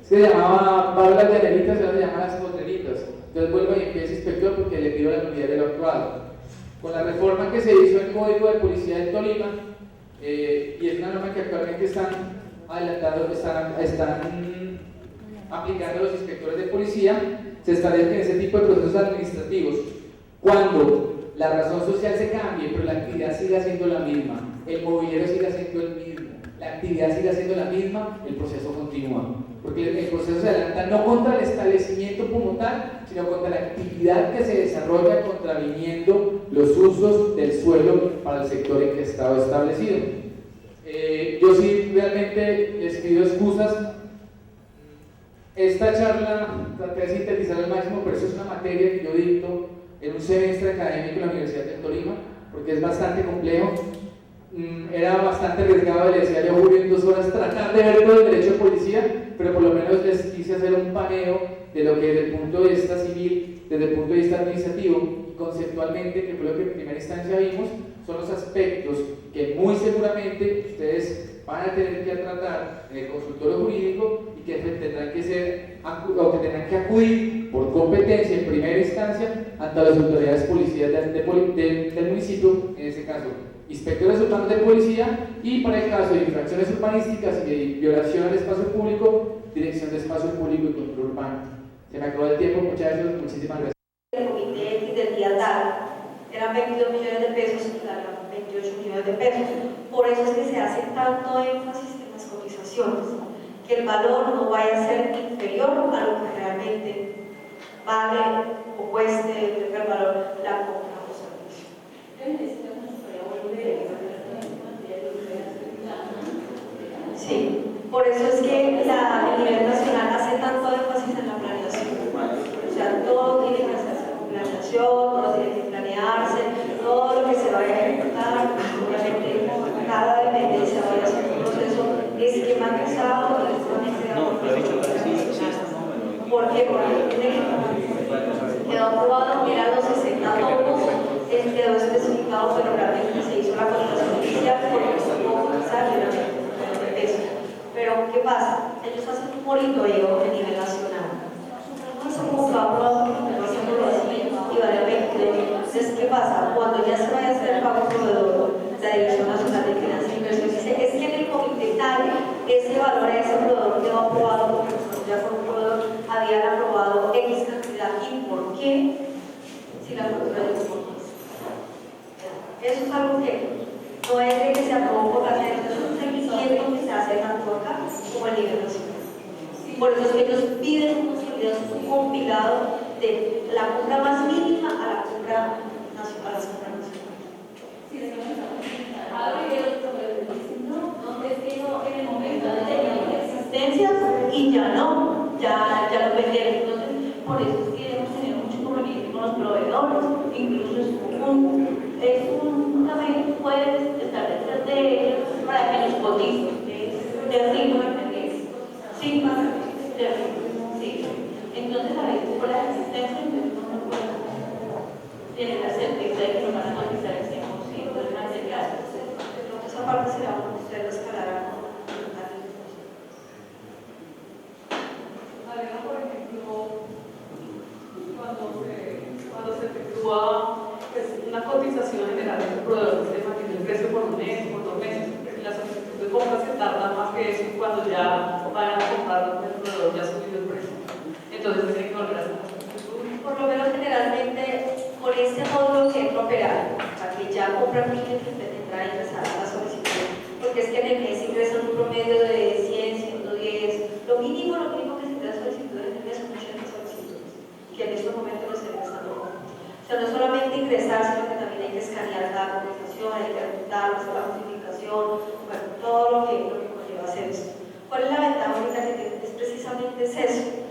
Se llamaba Pablo las llaneritas, ahora se llaman las potreritas. Entonces vuelvo y empiezo inspector porque le pido la nulidad de lo actuado. Con la reforma que se hizo en el Código de Policía del Tolima, y es una norma que actualmente están aplicando los inspectores de policía, se establece en ese tipo de procesos administrativos, cuando la razón social se cambie, pero la actividad siga siendo la misma, el mobiliario siga siendo el mismo, la actividad siga siendo la misma, el proceso continúa. Porque el proceso se adelanta no contra el establecimiento como tal, sino contra la actividad que se desarrolla contraviniendo los usos del suelo para el sector en que estaba establecido. Yo sí realmente les pido excusas. Esta charla traté de sintetizar al máximo, pero eso es una materia que yo dicto en un semestre académico en la Universidad de Tolima, porque es bastante complejo. Era bastante arriesgado, le decía yo a Julio en 2 horas tratar de ver todo el derecho de policía, pero por lo menos les quise hacer un paneo de lo que desde el punto de vista civil, desde el punto de vista administrativo y conceptualmente, que fue lo que en primera instancia vimos, son los aspectos que muy seguramente ustedes van a tener que tratar en el consultorio jurídico y que tendrán que acudir por competencia en primera instancia ante las autoridades policías del municipio, en este caso inspectores urbanos de policía, y para el caso de infracciones urbanísticas y de violación al espacio público, Dirección de Espacio Público y Control Urbano. Se me acabó el tiempo, muchas gracias, muchísimas gracias. El comité X del día tal eran 22 millones de pesos y eran 28 millones de pesos. Por eso es que se hace tanto énfasis en las cotizaciones, que el valor no vaya a ser inferior a lo que realmente vale o cueste el valor la compra o servicio. Sí, por eso es que el nivel nacional hace tanto énfasis en la planeación. O sea, todo tiene que hacerse con planeación, todo tiene que planearse, todo lo que se vaya a ejecutar, obviamente cada dependencia vaya a hacer un proceso esquematizado y ¿por qué? Porque quedó aprobado, eran los 60 tomos, quedó especificado, pero realmente se hizo la cotización inicial porque se pudo cotizar de peso. Pero, ¿qué pasa? Ellos hacen un monitoreo a nivel nacional. No sé cómo quedó aprobado porque no hacemos así y vale 20. Entonces, ¿qué pasa? Cuando ya se vaya a hacer el pago proveedor, la Dirección Nacional de Finanzas e Inversiones dice, es que en el comité tal, ese valor a ese proveedor quedó aprobado porque ya por un proveedor habían aprobado X cantidad. ¿Y por qué? Si la factura de importes. Eso es algo que no es de que se aprobó por la gente, ellos piden un consolidado, un compilado de la compra más mínima a la compra nacional. No, es que no, en el momento teníamos existencias y ya no vendieron. Entonces, por eso es que hemos tenido mucho inconveniente con los proveedores. Incluso también puedes estar detrás de ellos para que los coticen. De arriba, sí, de arriba, sí. Entonces, a veces por la existencia, no pueden tener la certeza de que no van a cotizar el 100% del material. Esa parte será una que ustedes escalarán. Adriana, por ejemplo, cuando se efectúa una cotización general de los proveedores, se mantiene el precio por un mes, por 2 meses, porque la solicitud de compra se tarda más que eso cuando ya van a comprar el proveedor, ya ha subido el precio. Entonces tiene que volver a hacer una solicitud. Por lo menos generalmente con este módulo que entra a operar, para que ya compra clientes que tendrá que ingresar a la solicitud, porque es que en el mes ingresan un promedio de 100, 110, lo mínimo que se ingresa solicitudes en el mes son 80 solicitudes, que en estos momentos no se está ingresando. O sea, no solamente ingresar, sino que también hay que escanear la cotización, hay que apuntar, hacer la justificación, bueno, todo lo que conlleva hacer eso. ¿Cuál es la ventaja ahorita que tienen? Es precisamente eso,